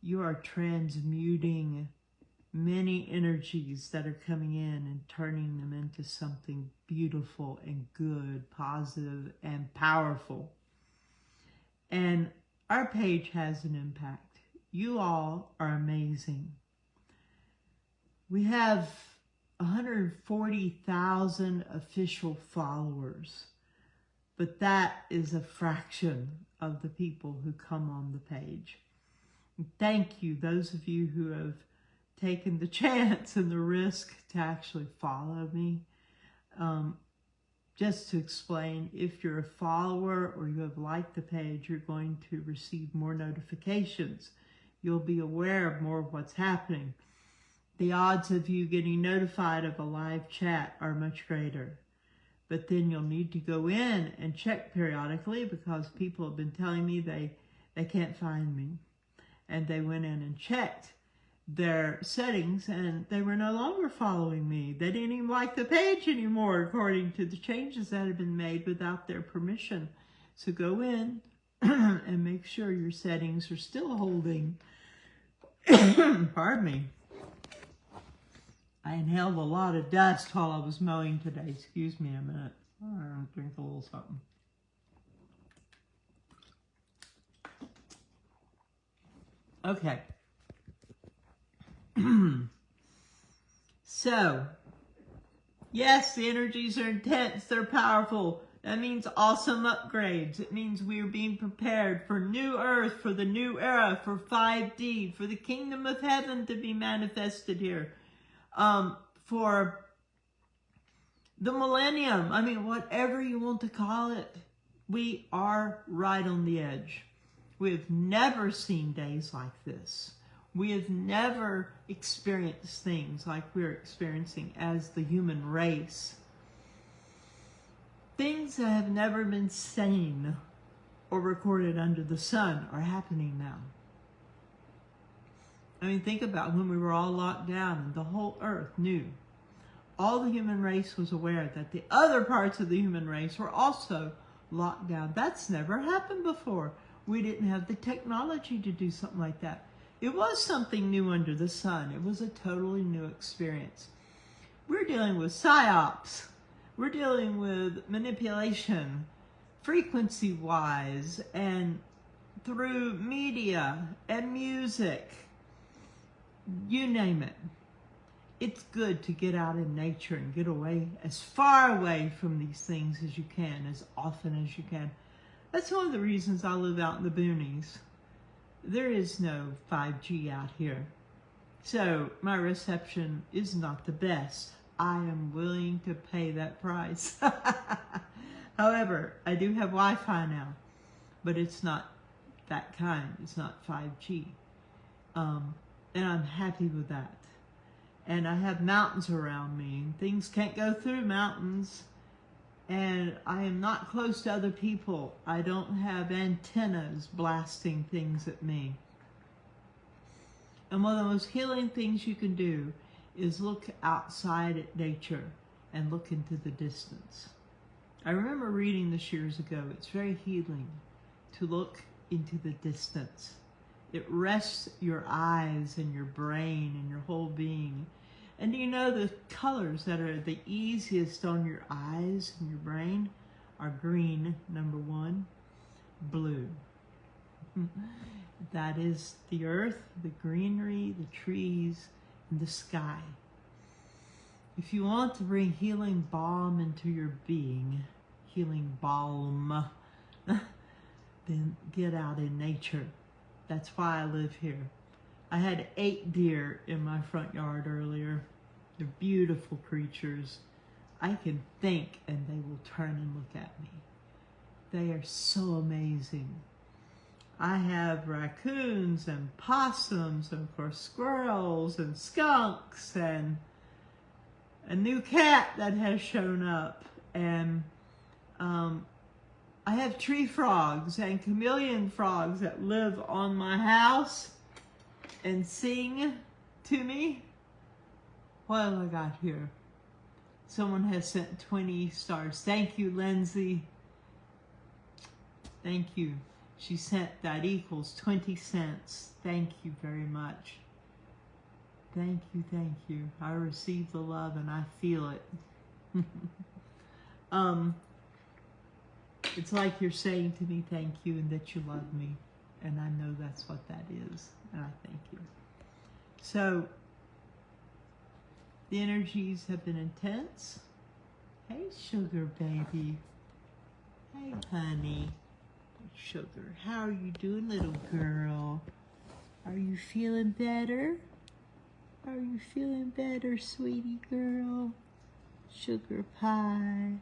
You are transmuting many energies that are coming in and turning them into something beautiful and good, positive and powerful. And our page has an impact. You all are amazing. We have 140,000 official followers, but that is a fraction of the people who come on the page. Thank you, those of you who have taken the chance and the risk to actually follow me. Just to explain, if you're a follower or you have liked the page, you're going to receive more notifications. You'll be aware of more of what's happening. The odds of you getting notified of a live chat are much greater. But then you'll need to go in and check periodically, because people have been telling me they can't find me. And they went in and checked. their settings, and they were no longer following me. They didn't even like the page anymore, according to the changes that had been made without their permission. So go in and make sure your settings are still holding. Pardon me. I inhaled a lot of dust while I was mowing today. Excuse me a minute. I'll drink a little something. Okay. So, yes, the energies are intense. They're powerful. That means awesome upgrades. It means we are being prepared for new earth, for the new era, for 5D, for the kingdom of heaven to be manifested here. For the millennium. I mean, whatever you want to call it. We are right on the edge. We have never seen days like this. We have never experienced things like we're experiencing as the human race. Things that have never been seen or recorded under the sun are happening now. I mean, think about when we were all locked down and the whole earth knew. All the human race was aware that the other parts of the human race were also locked down. That's never happened before. We didn't have the technology to do something like that. It was something new under the sun. It was a totally new experience. We're dealing with psyops. We're dealing with manipulation, frequency-wise, and through media and music. You name it. It's good to get out in nature and get away, as far away from these things as you can, as often as you can. That's one of the reasons I live out in the boonies. There is no 5G out here. So my reception is not the best. I am willing to pay that price. However, I do have Wi-Fi now, but it's not that kind. It's not 5G. And I'm happy with that. And I have mountains around me. Things can't go through mountains. And I am not close to other people. I don't have antennas blasting things at me. And one of the most healing things you can do is look outside at nature and look into the distance. I remember reading this years ago. It's very healing to look into the distance. It rests your eyes and your brain and your whole being. And do you know the colors that are the easiest on your eyes and your brain are green, number one, blue. That is the earth, the greenery, the trees, and the sky. If you want to bring healing balm into your being, healing balm, then get out in nature. That's why I live here. I had 8 deer in my front yard earlier. They're beautiful creatures. I can think and they will turn and look at me. They are so amazing. I have raccoons and possums and of course squirrels and skunks and a new cat that has shown up. And I have tree frogs and chameleon frogs that live on my house and sing to me. What have I got here? Someone has sent 20 stars. Thank you, Lindsay. Thank you. She sent that equals 20 cents. Thank you very much. Thank you, thank you. I receive the love and I feel it. It's like you're saying to me thank you and that you love me. And I know that's what that is. And I thank you. So, the energies have been intense. Hey, sugar baby. Hey, honey. Sugar, how are you doing, little girl? Are you feeling better? Are you feeling better, sweetie girl? Sugar pie.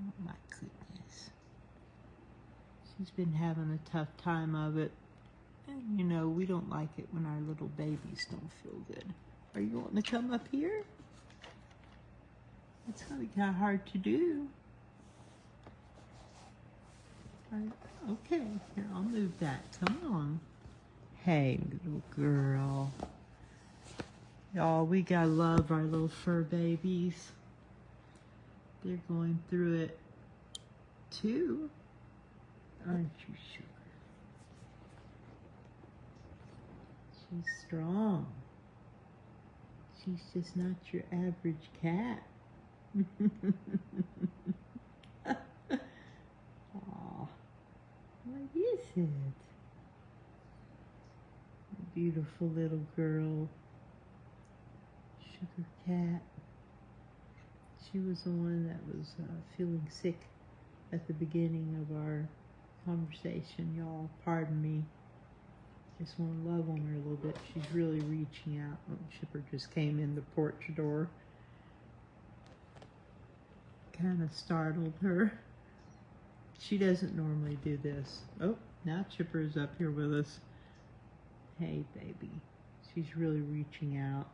Oh my goodness. She's been having a tough time of it. And you know, we don't like it when our little babies don't feel good. Are you wanting to come up here? It's kind of hard to do. Okay, here, I'll move that. Come on. Hey, little girl. Y'all, we gotta love our little fur babies. They're going through it too. Aren't you sure? She's strong. She's just not your average cat. Aw, what is it? Beautiful little girl. Sugar cat. She was the one that was feeling sick at the beginning of our conversation. Y'all, pardon me. Just want to love on her a little bit. She's really reaching out. Oh, Chipper just came in the porch door. Kind of startled her. She doesn't normally do this. Oh, now Chipper is up here with us. Hey, baby. She's really reaching out.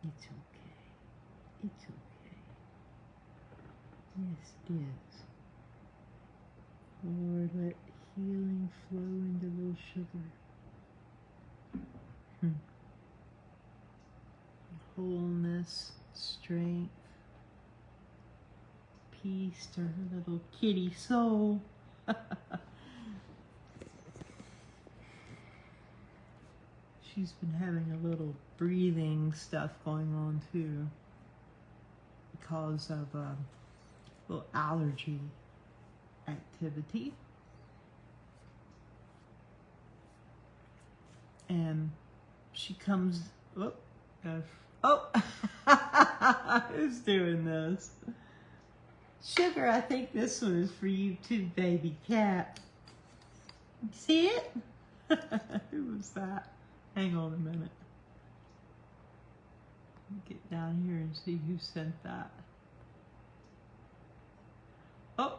It's okay. It's okay. Yes, it is. Lord, let healing flow into little Sugar. Wholeness, strength, peace to her little kitty soul. She's been having a little breathing stuff going on too because of a little allergy activity. And she comes, who's doing this? Sugar, I think this one is for you too, baby cat. See it? Who was that? Hang on a minute. Get down here and see who sent that. Oh,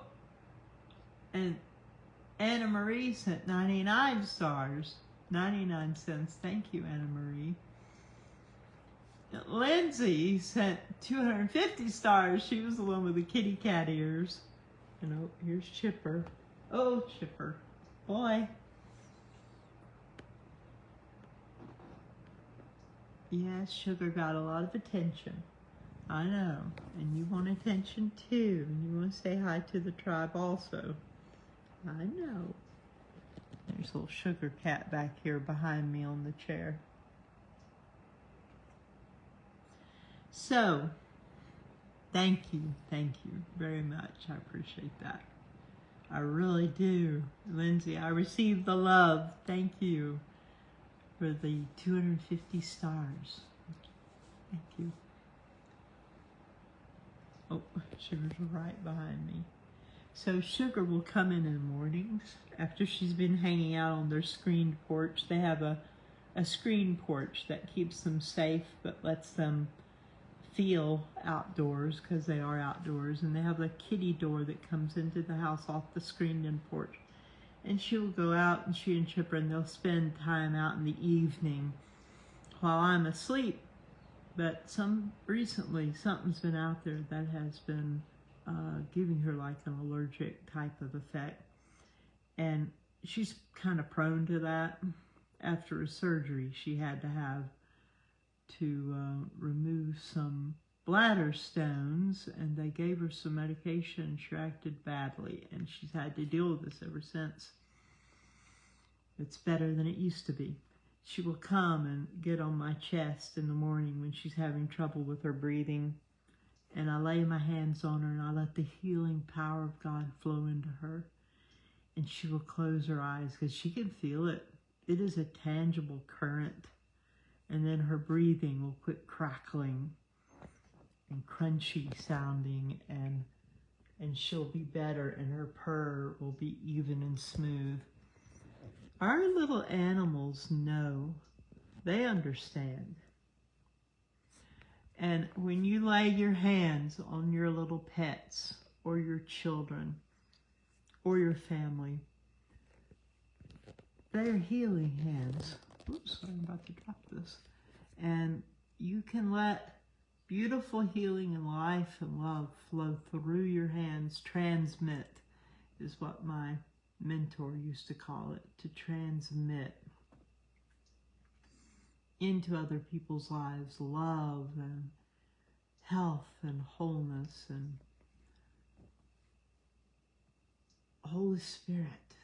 and Anna Marie sent 99 stars. 99 cents. Thank you, Anna Marie. Lindsay sent 250 stars. She was the one with the kitty cat ears. And oh, here's Chipper. Oh, Chipper. Boy. Yes, Sugar got a lot of attention. I know. And you want attention too. And you want to say hi to the tribe also. I know. There's a little Sugar cat back here behind me on the chair. So, thank you very much. I appreciate that. I really do. Lindsay, I received the love. Thank you for the 250 stars. Thank you. Oh, Sugar's right behind me. So Sugar will come in the mornings after she's been hanging out on their screened porch. They have a screened porch that keeps them safe but lets them feel outdoors because they are outdoors, and they have a kitty door that comes into the house off the screened-in porch. And she will go out, and she and Chipper, and they'll spend time out in the evening while I'm asleep. But recently something's been out there that has been giving her like an allergic type of effect, and she's kind of prone to that. After a surgery she had to have to remove some bladder stones, and they gave her some medication and she acted badly, and she's had to deal with this ever since. It's better than it used to be. She will come and get on my chest in the morning when she's having trouble with her breathing, and I lay my hands on her and I let the healing power of God flow into her, and she will close her eyes because she can feel it. It is a tangible current. And then her breathing will quit crackling and crunchy sounding, and she'll be better, and her purr will be even and smooth. Our little animals know. They understand. And when you lay your hands on your little pets or your children or your family, they are healing hands. Oops, I'm about to drop this. And you can let beautiful healing and life and love flow through your hands. Transmit is what my mentor used to call it, to transmit into other people's lives love and health and wholeness and Holy Spirit,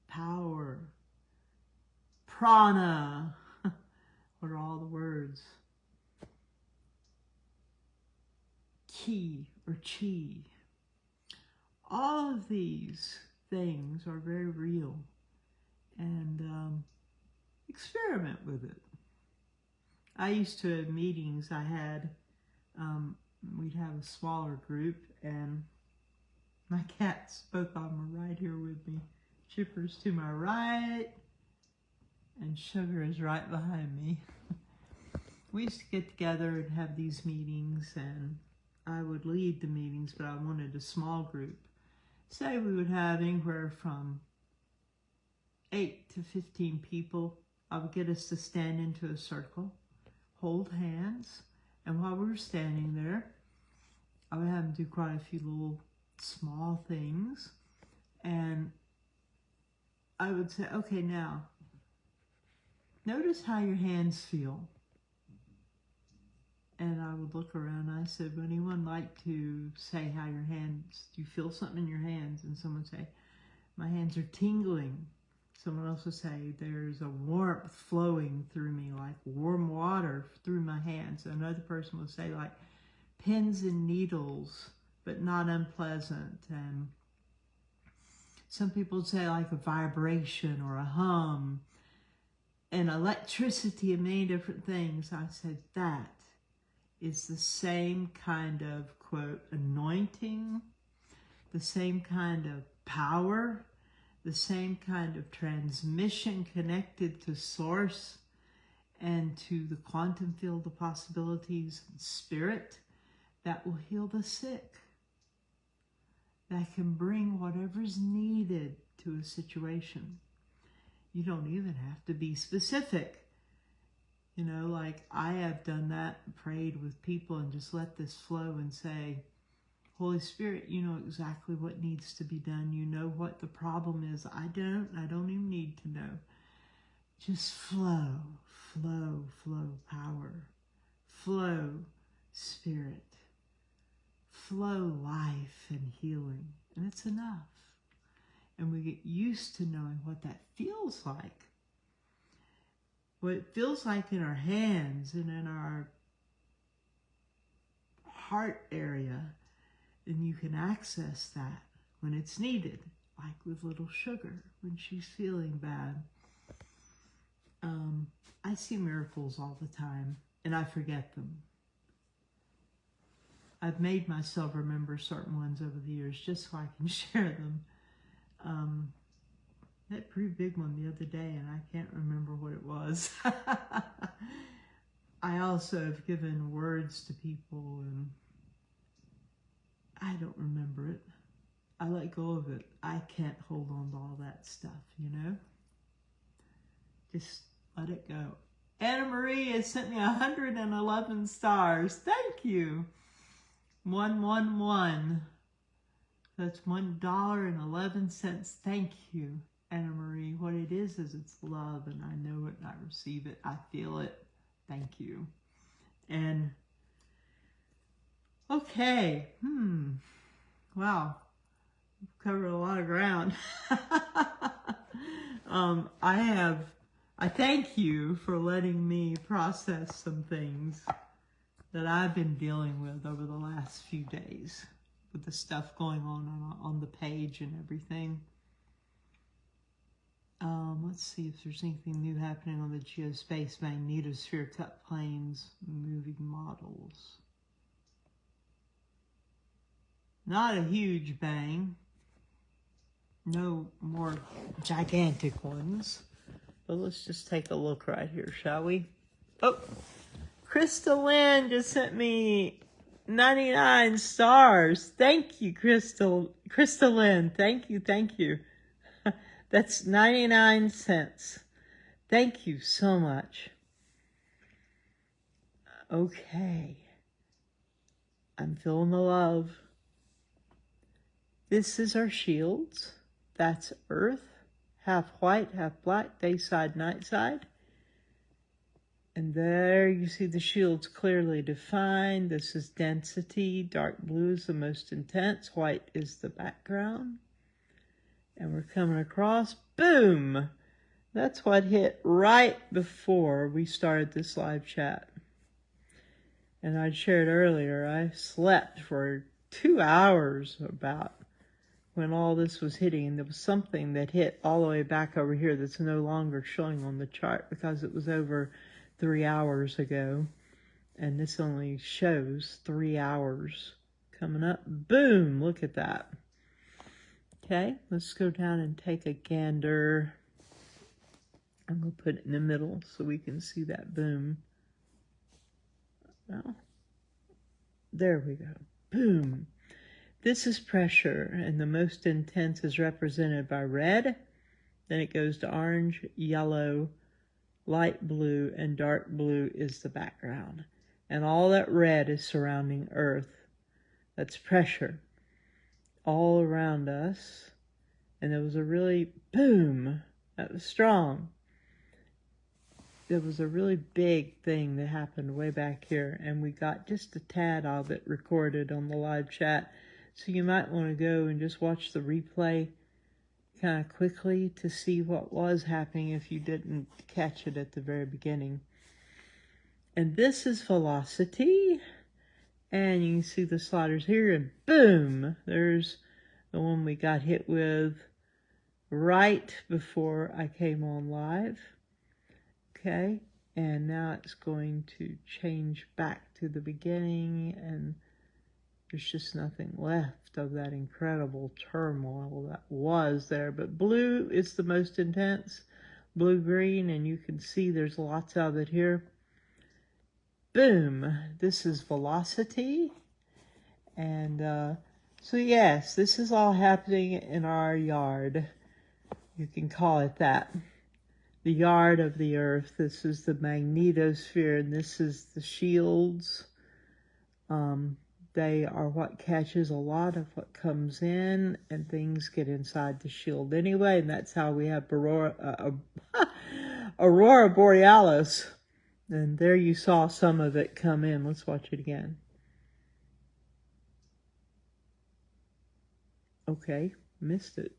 power, prana. What are all the words? Ki or chi. All of these things are very real, and experiment with it. I used to, at meetings I had, we'd have a smaller group, and my cats, both of them are right here with me. Chipper's to my right, and Sugar is right behind me. We used to get together and have these meetings, and I would lead the meetings, but I wanted a small group. Say we would have anywhere from 8 to 15 people. I would get us to stand into a circle, hold hands, and while we were standing there, I would have them do quite a few little small things, and I would say, okay, now, notice how your hands feel. And I would look around and I said, would anyone like to say how your hands, do you feel something in your hands? And someone would say, my hands are tingling. Someone else would say, there's a warmth flowing through me, like warm water through my hands. Another person would say, like pins and needles, but not unpleasant. And some people would say like a vibration or a hum and electricity and many different things. I said, that is the same kind of, quote, anointing, the same kind of power, the same kind of transmission connected to source and to the quantum field of possibilities and spirit that will heal the sick, that can bring whatever's needed to a situation. You don't even have to be specific. You know, like I have done that, prayed with people and just let this flow and say, Holy Spirit, you know exactly what needs to be done. You know what the problem is. I don't even need to know. Just flow, flow, flow power, flow spirit, flow life and healing. And it's enough. And we get used to knowing what that feels like. What it feels like in our hands and in our heart area, and you can access that when it's needed, like with little Sugar when she's feeling bad. I see miracles all the time, and I forget them. I've made myself remember certain ones over the years just so I can share them. That pretty big one the other day, and I can't remember what it was. I also have given words to people, and I don't remember it. I let go of it. I can't hold on to all that stuff, you know? Just let it go. Anna Marie has sent me 111 stars. Thank you. 111. That's $1.11. Thank you, Anna Marie. What it is it's love, and I know it and I receive it. I feel it. Thank you. And okay. Wow. We've covered a lot of ground. I thank you for letting me process some things that I've been dealing with over the last few days with the stuff going on the page and everything. Let's see if there's anything new happening on the Geospace Magnetosphere Cut Planes moving models. Not a huge bang. No more gigantic ones. But let's just take a look right here, shall we? Oh, Crystal Lynn just sent me 99 stars. Thank you, Crystal Lynn. Thank you. That's 99 cents. Thank you so much. Okay. I'm feeling the love. This is our shields. That's Earth, half white, half black, day side, night side. And there you see the shields clearly defined. This is density. Dark blue is the most intense. White is the background. And we're coming across. Boom! That's what hit right before we started this live chat. And I shared earlier, I slept for 2 hours about when all this was hitting. And there was something that hit all the way back over here that's no longer showing on the chart because it was over 3 hours ago, and this only shows 3 hours coming up. Boom, look at that. Okay, let's go down and take a gander. I'm going to put it in the middle so we can see that boom. Well, there we go. Boom. This is pressure, and the most intense is represented by red. Then it goes to orange, yellow, light blue, and dark blue is the background. And all that red is surrounding Earth. That's pressure all around us. And there was a really, boom, that was strong. There was a really big thing that happened way back here, and we got just a tad of it recorded on the live chat. So you might want to go and just watch the replay kind of quickly to see what was happening if you didn't catch it at the very beginning. And this is velocity, and you can see the sliders here, and boom, there's the one we got hit with right before I came on live. Okay, and now it's going to change back to the beginning, and there's just nothing left of that incredible turmoil that was there. But blue is the most intense, blue-green, and you can see there's lots of it here. Boom, this is velocity. And so yes, this is all happening in our yard. You can call it that. The yard of the Earth. This is the magnetosphere, and this is the shields. They are what catches a lot of what comes in, and things get inside the shield anyway, and that's how we have Aurora Borealis. And there you saw some of it come in. Let's watch it again. Okay, missed it.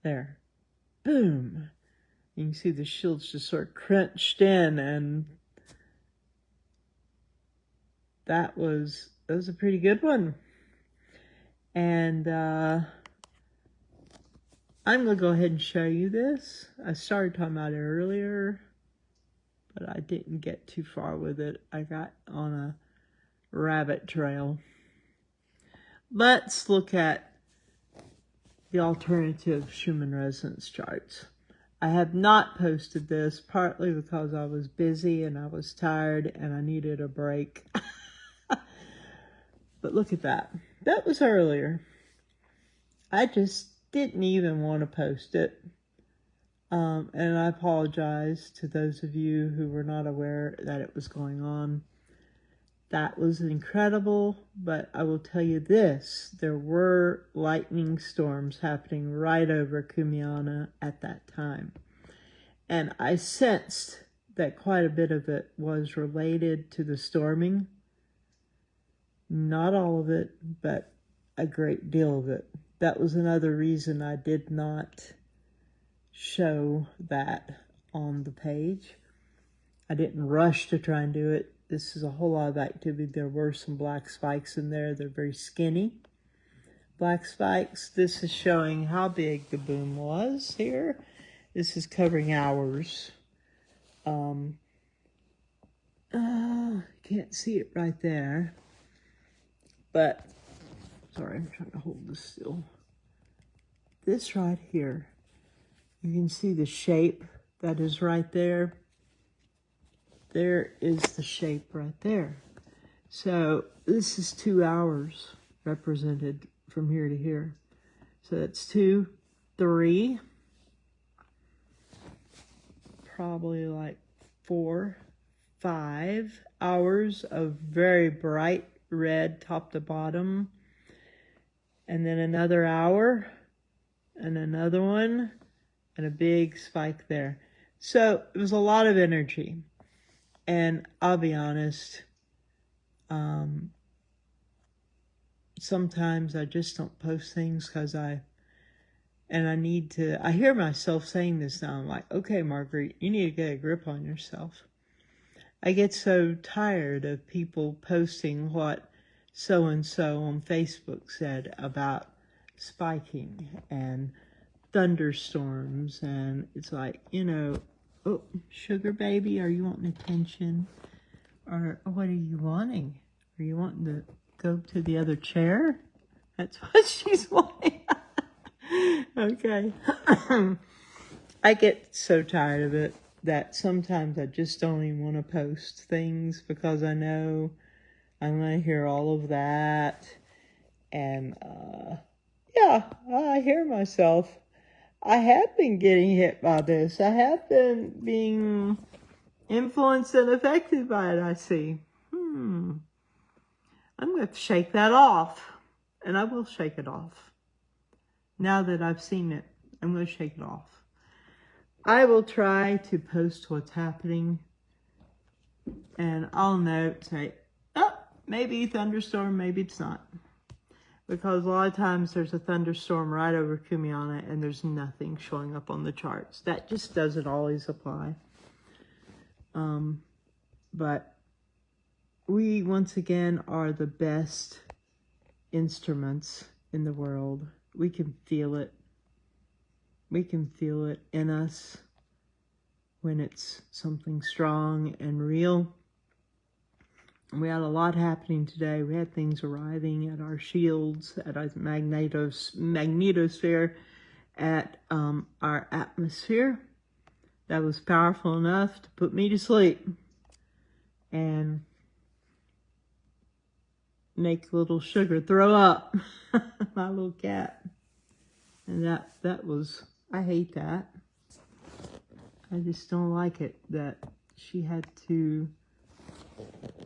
There. Boom. You can see the shields just sort of crunched in, and that was a pretty good one. And I'm going to go ahead and show you this. I started talking about it earlier, but I didn't get too far with it. I got on a rabbit trail. Let's look at the alternative Schumann resonance charts. I have not posted this, partly because I was busy and I was tired and I needed a break. But look at that. That was earlier. I just didn't even want to post it. And I apologize to those of you who were not aware that it was going on. That was incredible, but I will tell you this, there were lightning storms happening right over Cumiana at that time. And I sensed that quite a bit of it was related to the storming. Not all of it, but a great deal of it. That was another reason I did not show that on the page. I didn't rush to try and do it. This is a whole lot of activity. There were some black spikes in there. They're very skinny. Black spikes. This is showing how big the boom was here. This is covering hours. Can't see it right there. But, sorry, I'm trying to hold this still. This right here, you can see the shape that is right there. There is the shape right there. So this is 2 hours represented from here to here. So that's 2, 3, probably like 4, 5 hours of very bright red top to bottom. And then another hour and another one, and a big spike there. So it was a lot of energy. And I'll be honest, sometimes I just don't post things because I hear myself saying this now. I'm like, okay, Marguerite, you need to get a grip on yourself. I get so tired of people posting what so-and-so on Facebook said about spiking and thunderstorms, and it's like, oh, sugar baby, are you wanting attention? Or what are you wanting? Are you wanting to go to the other chair? That's what she's wanting. Okay. I get so tired of it that sometimes I just don't even want to post things because I know I'm going to hear all of that. And, yeah, I hear myself. I have been getting hit by this. I have been being influenced and affected by it, I see. I'm going to shake that off. And I will shake it off. Now that I've seen it, I'm going to shake it off. I will try to post what's happening. And I'll note, say, oh, maybe thunderstorm, maybe it's not. Because a lot of times there's a thunderstorm right over Kumiana and there's nothing showing up on the charts. That just doesn't always apply. But we, once again, are the best instruments in the world. We can feel it. We can feel it in us when it's something strong and real. We had a lot happening today. We had things arriving at our shields, at our magnetosphere, at our atmosphere. That was powerful enough to put me to sleep and make little Sugar throw up, my little cat. And that was, I hate that. I just don't like it that she had to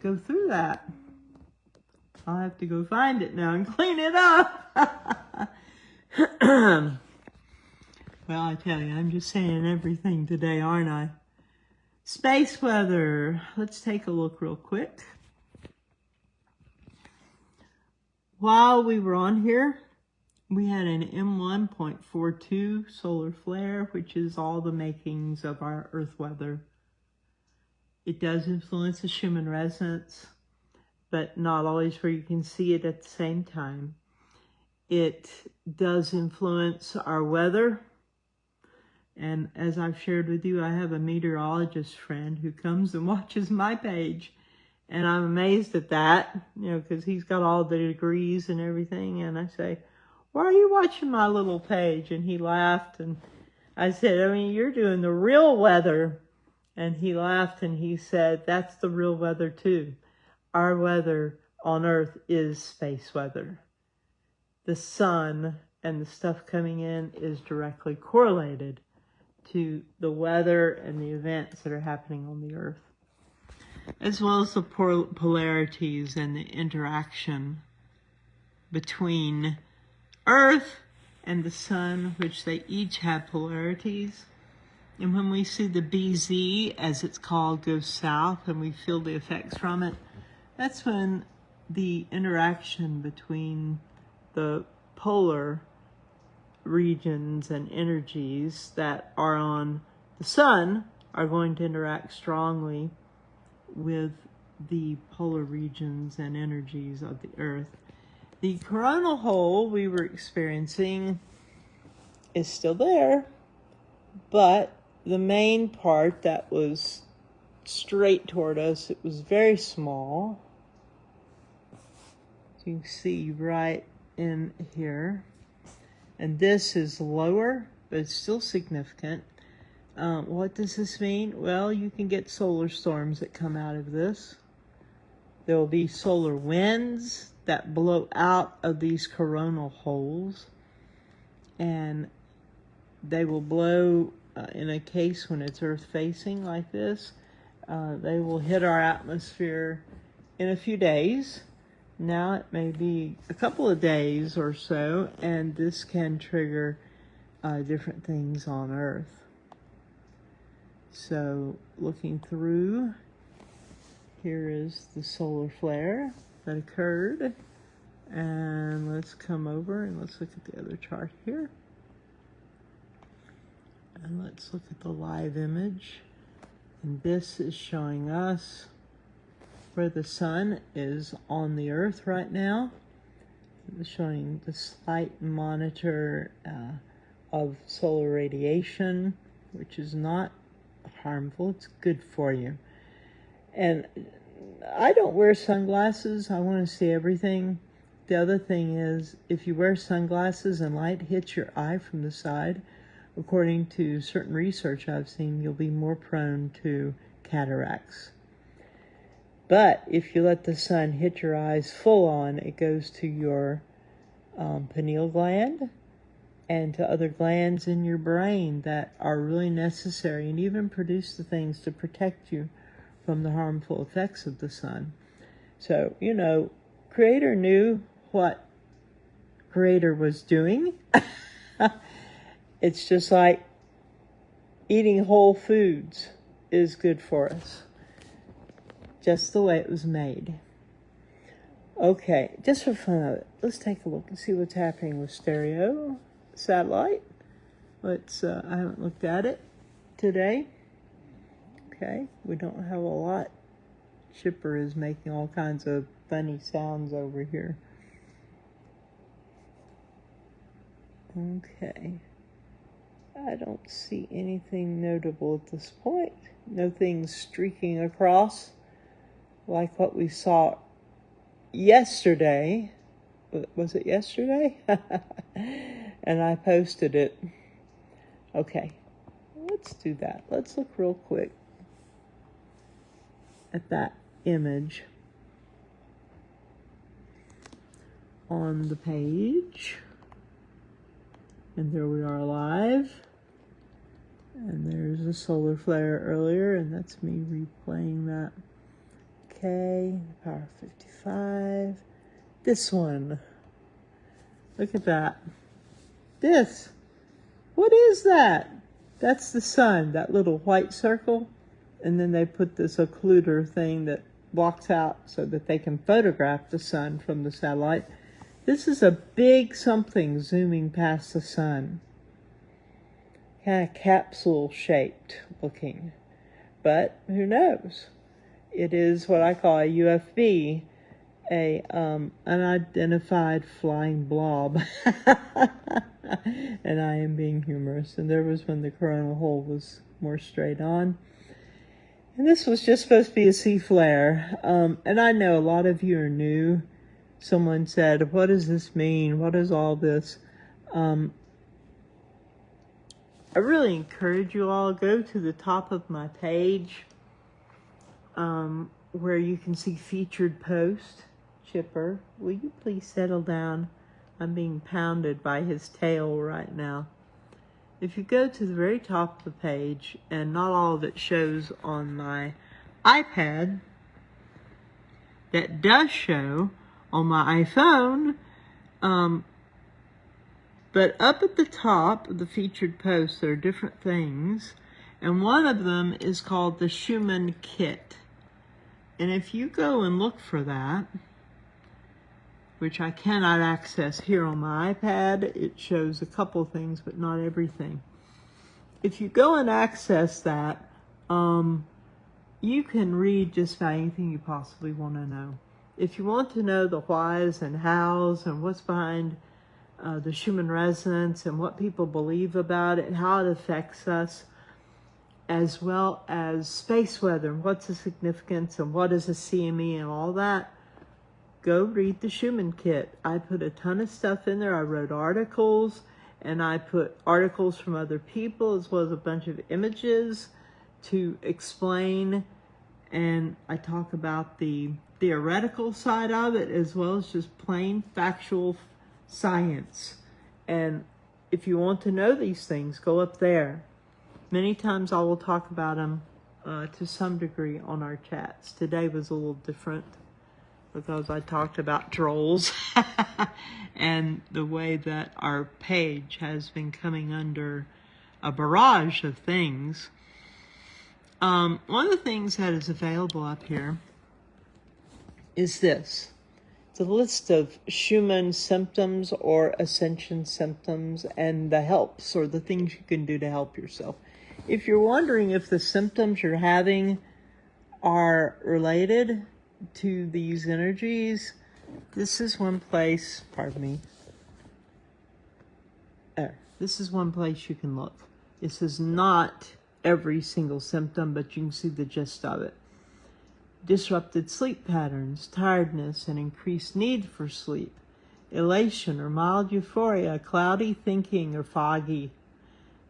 go through that. I'll have to go find it now and clean it up. Well, I tell you, I'm just saying everything today, aren't I? Space weather. Let's take a look real quick. While we were on here, we had an M1.42 solar flare, which is all the makings of our Earth weather. It does influence the Schumann resonance, but not always where you can see it at the same time. It does influence our weather. And as I've shared with you, I have a meteorologist friend who comes and watches my page. And I'm amazed at that, because he's got all the degrees and everything. And I say, why are you watching my little page? And he laughed. And I said, you're doing the real weather. And he laughed and he said, that's the real weather too. Our weather on Earth is space weather. The sun and the stuff coming in is directly correlated to the weather and the events that are happening on the Earth, as well as the polarities and the interaction between Earth and the sun, which they each have polarities. And when we see the BZ, as it's called, go south and we feel the effects from it, that's when the interaction between the polar regions and energies that are on the sun are going to interact strongly with the polar regions and energies of the Earth. The coronal hole we were experiencing is still there, but the main part that was straight toward us, it was very small. So you can see right in here. And this is lower, but it's still significant. What does this mean? Well, you can get solar storms that come out of this. There will be solar winds that blow out of these coronal holes. And they will blow, in a case when it's Earth facing like this, they will hit our atmosphere in a few days. Now it may be a couple of days or so, and this can trigger different things on Earth. So looking through, here is the solar flare that occurred. And let's come over and let's look at the other chart here. And let's look at the live image. And this is showing us where the sun is on the Earth right now. It's showing the slight monitor of solar radiation, which is not harmful, it's good for you. And I don't wear sunglasses, I want to see everything. The other thing is, if you wear sunglasses and light hits your eye from the side, according to certain research I've seen, you'll be more prone to cataracts. But if you let the sun hit your eyes full on, it goes to your pineal gland and to other glands in your brain that are really necessary and even produce the things to protect you from the harmful effects of the sun. So, you know, Creator knew what Creator was doing. It's just like eating whole foods is good for us, just the way it was made. Okay, just for fun of it, let's take a look and see what's happening with stereo satellite. Let's, I haven't looked at it today. Okay, we don't have a lot. Chipper is making all kinds of funny sounds over here. Okay, I don't see anything notable at this point. Nothing streaking across like what we saw yesterday. Was it yesterday? And I posted it. Okay, let's do that. Let's look real quick at that image on the page. And there we are live. And there's a solar flare earlier, and that's me replaying that. Okay, power 55. This one. Look at that. This. What is that? That's the sun, that little white circle. And then they put this occluder thing that blocks out so that they can photograph the sun from the satellite. This is a big something zooming past the sun. Kind of capsule shaped looking. But who knows? It is what I call a UFB, a unidentified flying blob. And I am being humorous. And there was when the coronal hole was more straight on. And this was just supposed to be a C flare. And I know a lot of you are new. Someone said, what does this mean? What is all this? I really encourage you all, go to the top of my page where you can see featured post. Chipper, will you please settle down? I'm being pounded by his tail right now. If you go to the very top of the page, and not all of it shows on my iPad, that does show on my iPhone, but up at the top of the featured posts, there are different things, and one of them is called the Schumann Kit. And if you go and look for that, which I cannot access here on my iPad, it shows a couple things, but not everything. If you go and access that, you can read just about anything you possibly want to know. If you want to know the whys and hows and what's behind the Schumann resonance and what people believe about it and how it affects us, as well as space weather and what's the significance and what is a CME and all that, go read the Schumann Kit. I put a ton of stuff in there. I wrote articles, and I put articles from other people as well as a bunch of images to explain, and I talk about the theoretical side of it as well as just plain factual science. And if you want to know these things, go up there. Many times I will talk about them to some degree on our chats. Today was a little different because I talked about trolls and the way that our page has been coming under a barrage of things. One of the things that is available up here is this. It's a list of Schumann symptoms or ascension symptoms and the helps or the things you can do to help yourself. If you're wondering if the symptoms you're having are related to these energies, this is one place, pardon me, this is one place you can look. This is not every single symptom, but you can see the gist of it. Disrupted sleep patterns, tiredness and increased need for sleep, elation or mild euphoria, cloudy thinking or foggy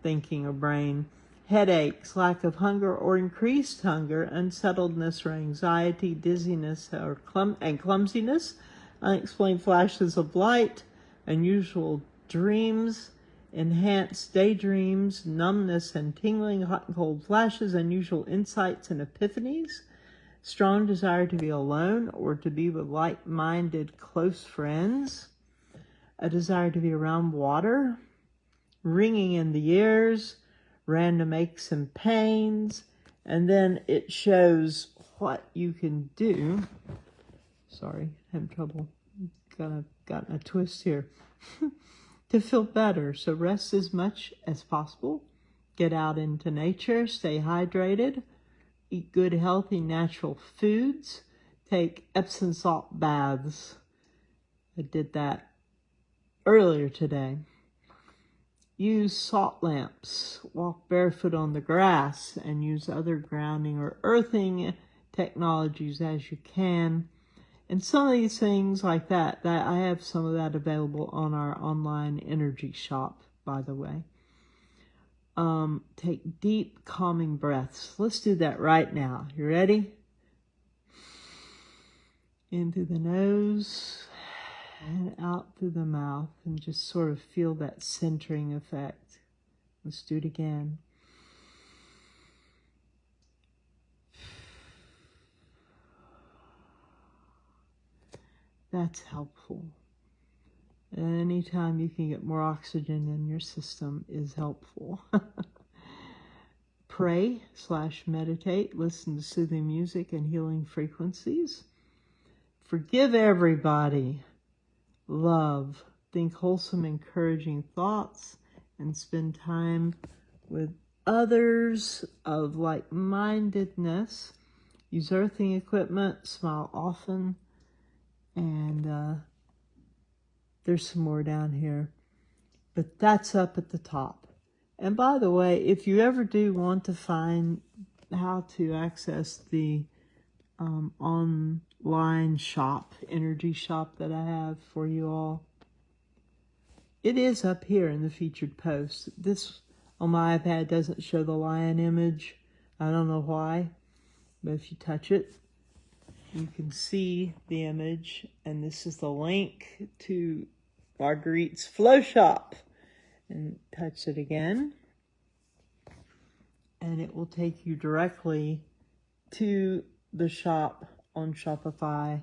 thinking or brain, headaches, lack of hunger or increased hunger, unsettledness or anxiety, dizziness or clumsiness, unexplained flashes of light, unusual dreams, enhanced daydreams, numbness and tingling, hot and cold flashes, unusual insights and epiphanies, strong desire to be alone or to be with like-minded close friends, a desire to be around water, ringing in the ears, random aches and pains, and then it shows what you can do. Sorry, having trouble. Gotten a twist here. To feel better. So rest as much as possible. Get out into nature. Stay hydrated. Eat good, healthy, natural foods. Take Epsom salt baths. I did that earlier today. Use salt lamps. Walk barefoot on the grass and use other grounding or earthing technologies as you can. And some of these things like that I have some of that available on our online energy shop, by the way. Take deep, calming breaths. Let's do that right now. You ready? In through the nose and out through the mouth, and just sort of feel that centering effect. Let's do it again. That's helpful. Anytime you can get more oxygen in your system is helpful. Pray/meditate, listen to soothing music and healing frequencies. Forgive everybody. Love. Think wholesome, encouraging thoughts and spend time with others of like-mindedness. Use earthing equipment. Smile often. And there's some more down here. But that's up at the top. And by the way, if you ever do want to find how to access the online shop, energy shop that I have for you all, it is up here in the featured post. This on my iPad doesn't show the lion image. I don't know why, but if you touch it, you can see the image, and this is the link to Marguerite's Flow Shop. And touch it again, and it will take you directly to the shop on Shopify,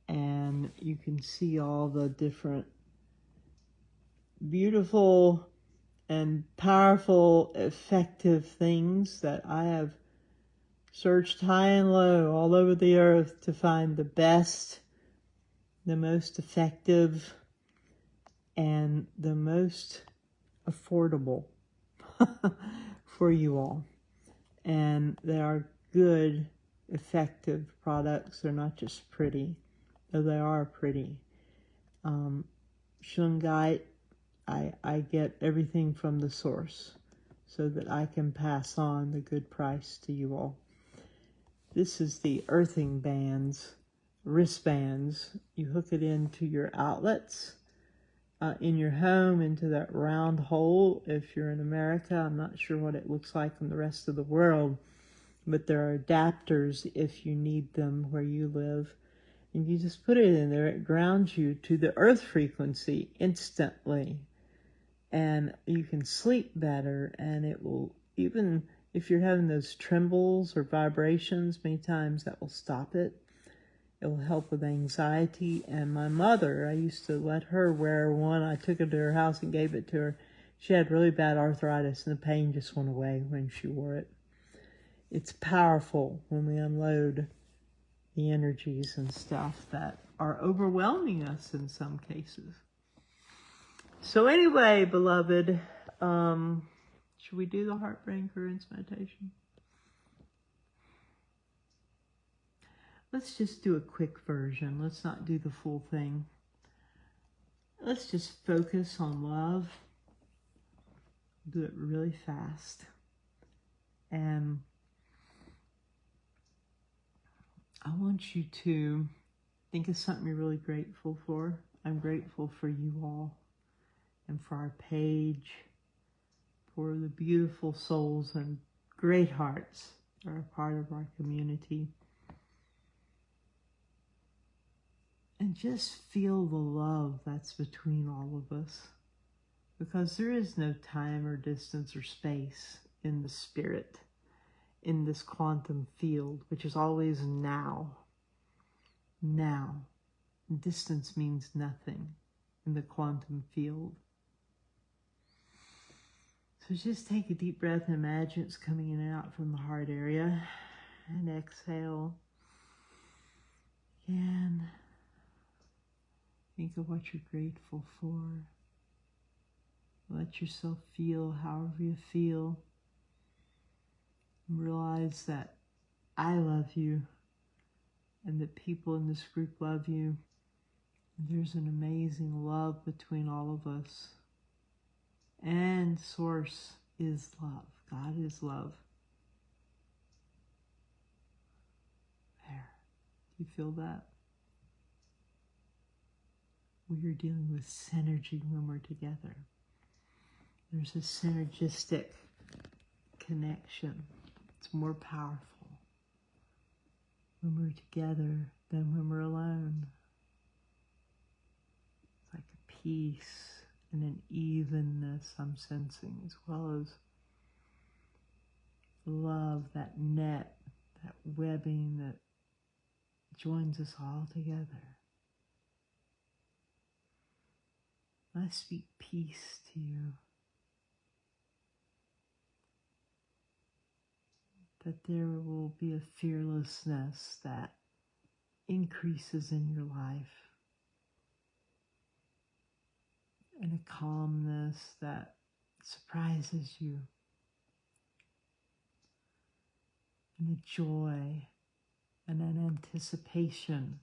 and you can see all the different beautiful and powerful, effective things that I have searched high and low all over the earth to find the best, the most effective, and the most affordable for you all. And they are good, effective products. They're not just pretty, though they are pretty. Shungite, I get everything from the source so that I can pass on the good price to you all. This is the earthing bands, wristbands. You hook it into your outlets in your home, into that round hole. If you're in America, I'm not sure what it looks like in the rest of the world, but there are adapters if you need them where you live. And you just put it in there. It grounds you to the earth frequency instantly. And you can sleep better, and it will, even if you're having those trembles or vibrations, many times that will stop it. It will help with anxiety. And my mother, I used to let her wear one. I took it to her house and gave it to her. She had really bad arthritis, and the pain just went away when she wore it. It's powerful when we unload the energies and stuff that are overwhelming us in some cases. So anyway, beloved, should we do the Heartbrain Currents meditation? Let's just do a quick version. Let's not do the full thing. Let's just focus on love. Do it really fast. And I want you to think of something you're really grateful for. I'm grateful for you all and for our page, for the beautiful souls and great hearts that are a part of our community. And just feel the love that's between all of us, because there is no time or distance or space in the spirit, in this quantum field, which is always now. Now. Distance means nothing in the quantum field. So just take a deep breath and imagine it's coming in and out from the heart area. And exhale. Again. Think of what you're grateful for. Let yourself feel however you feel. Realize that I love you and that people in this group love you. There's an amazing love between all of us. And Source is love. God is love. There. Do you feel that? We are dealing with synergy when we're together. There's a synergistic connection. It's more powerful when we're together than when we're alone. It's like a peace and an evenness I'm sensing, as well as love, that net, that webbing that joins us all together. I speak peace to you. That there will be a fearlessness that increases in your life. And a calmness that surprises you. And a joy and an anticipation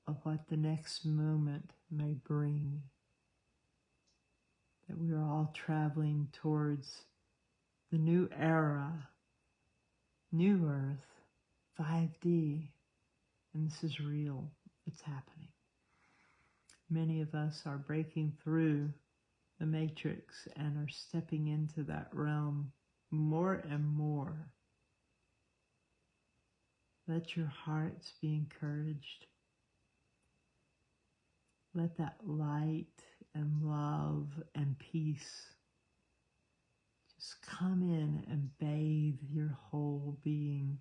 of what the next moment may bring. That we are all traveling towards the new era, new Earth, 5D, and this is real. It's happening. Many of us are breaking through the matrix and are stepping into that realm more and more. Let your hearts be encouraged. Let that light and love and peace just come in and bathe your whole being.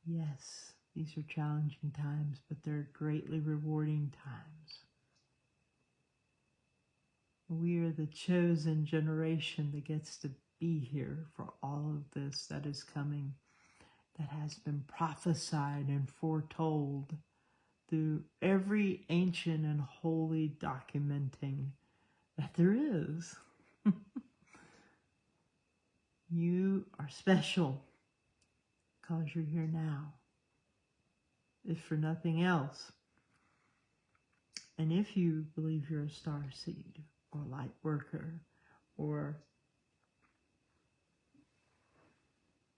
Yes, these are challenging times, but they're greatly rewarding times. We are the chosen generation that gets to be here for all of this that is coming, that has been prophesied and foretold through every ancient and holy documenting that there is. You are special because you're here now, if for nothing else. And if you believe you're a star seed or light worker or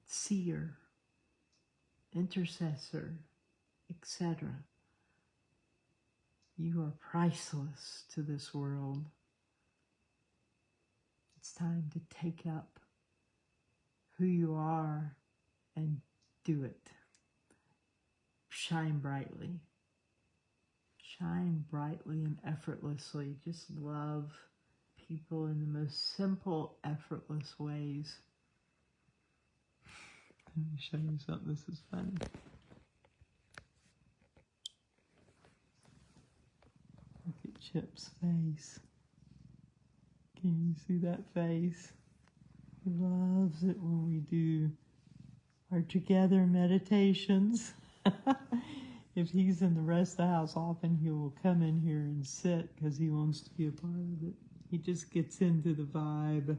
seer, intercessor, etc., you are priceless to this world. It's time to take up who you are and do it. Shine brightly. Shine brightly and effortlessly. Just love people in the most simple, effortless ways. Let me show you something. This is funny. Chip's face. Can you see that face? He loves it when we do our together meditations. If he's in the rest of the house, often he will come in here and sit because he wants to be a part of it. He just gets into the vibe.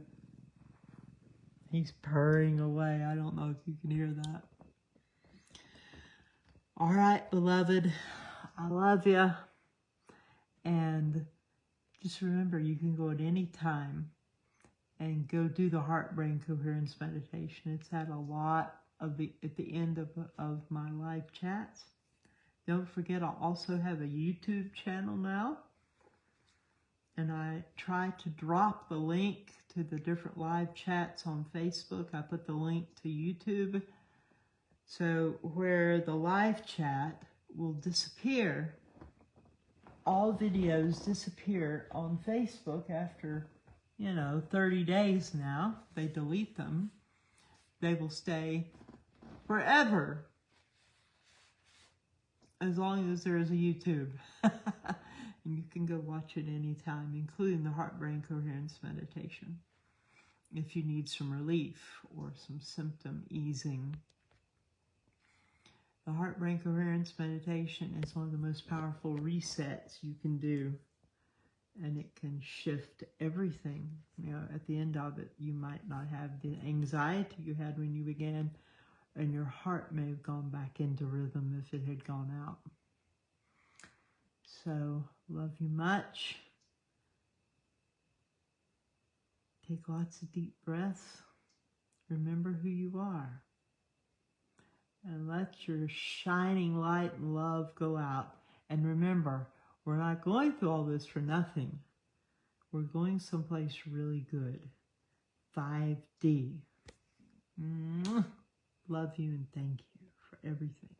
He's purring away. I don't know if you can hear that. All right, beloved, I love you. And just remember, you can go at any time and go do the heart brain coherence meditation. It's had a lot of at the end of my live chats. Don't forget, I also have a YouTube channel now, and I try to drop the link to the different live chats on Facebook. I put the link to YouTube, so where the live chat will disappear, all videos disappear on Facebook after 30 days now. They delete them. They will stay forever, as long as there is a YouTube. And you can go watch it anytime, including the heart brain coherence meditation, if you need some relief or some symptom easing. The heart brain coherence meditation is one of the most powerful resets you can do, and it can shift everything. At the end of it, you might not have the anxiety you had when you began, and your heart may have gone back into rhythm if it had gone out. So, love you much. Take lots of deep breaths. Remember who you are. And let your shining light and love go out. And remember, we're not going through all this for nothing. We're going someplace really good. 5D. Love you and thank you for everything.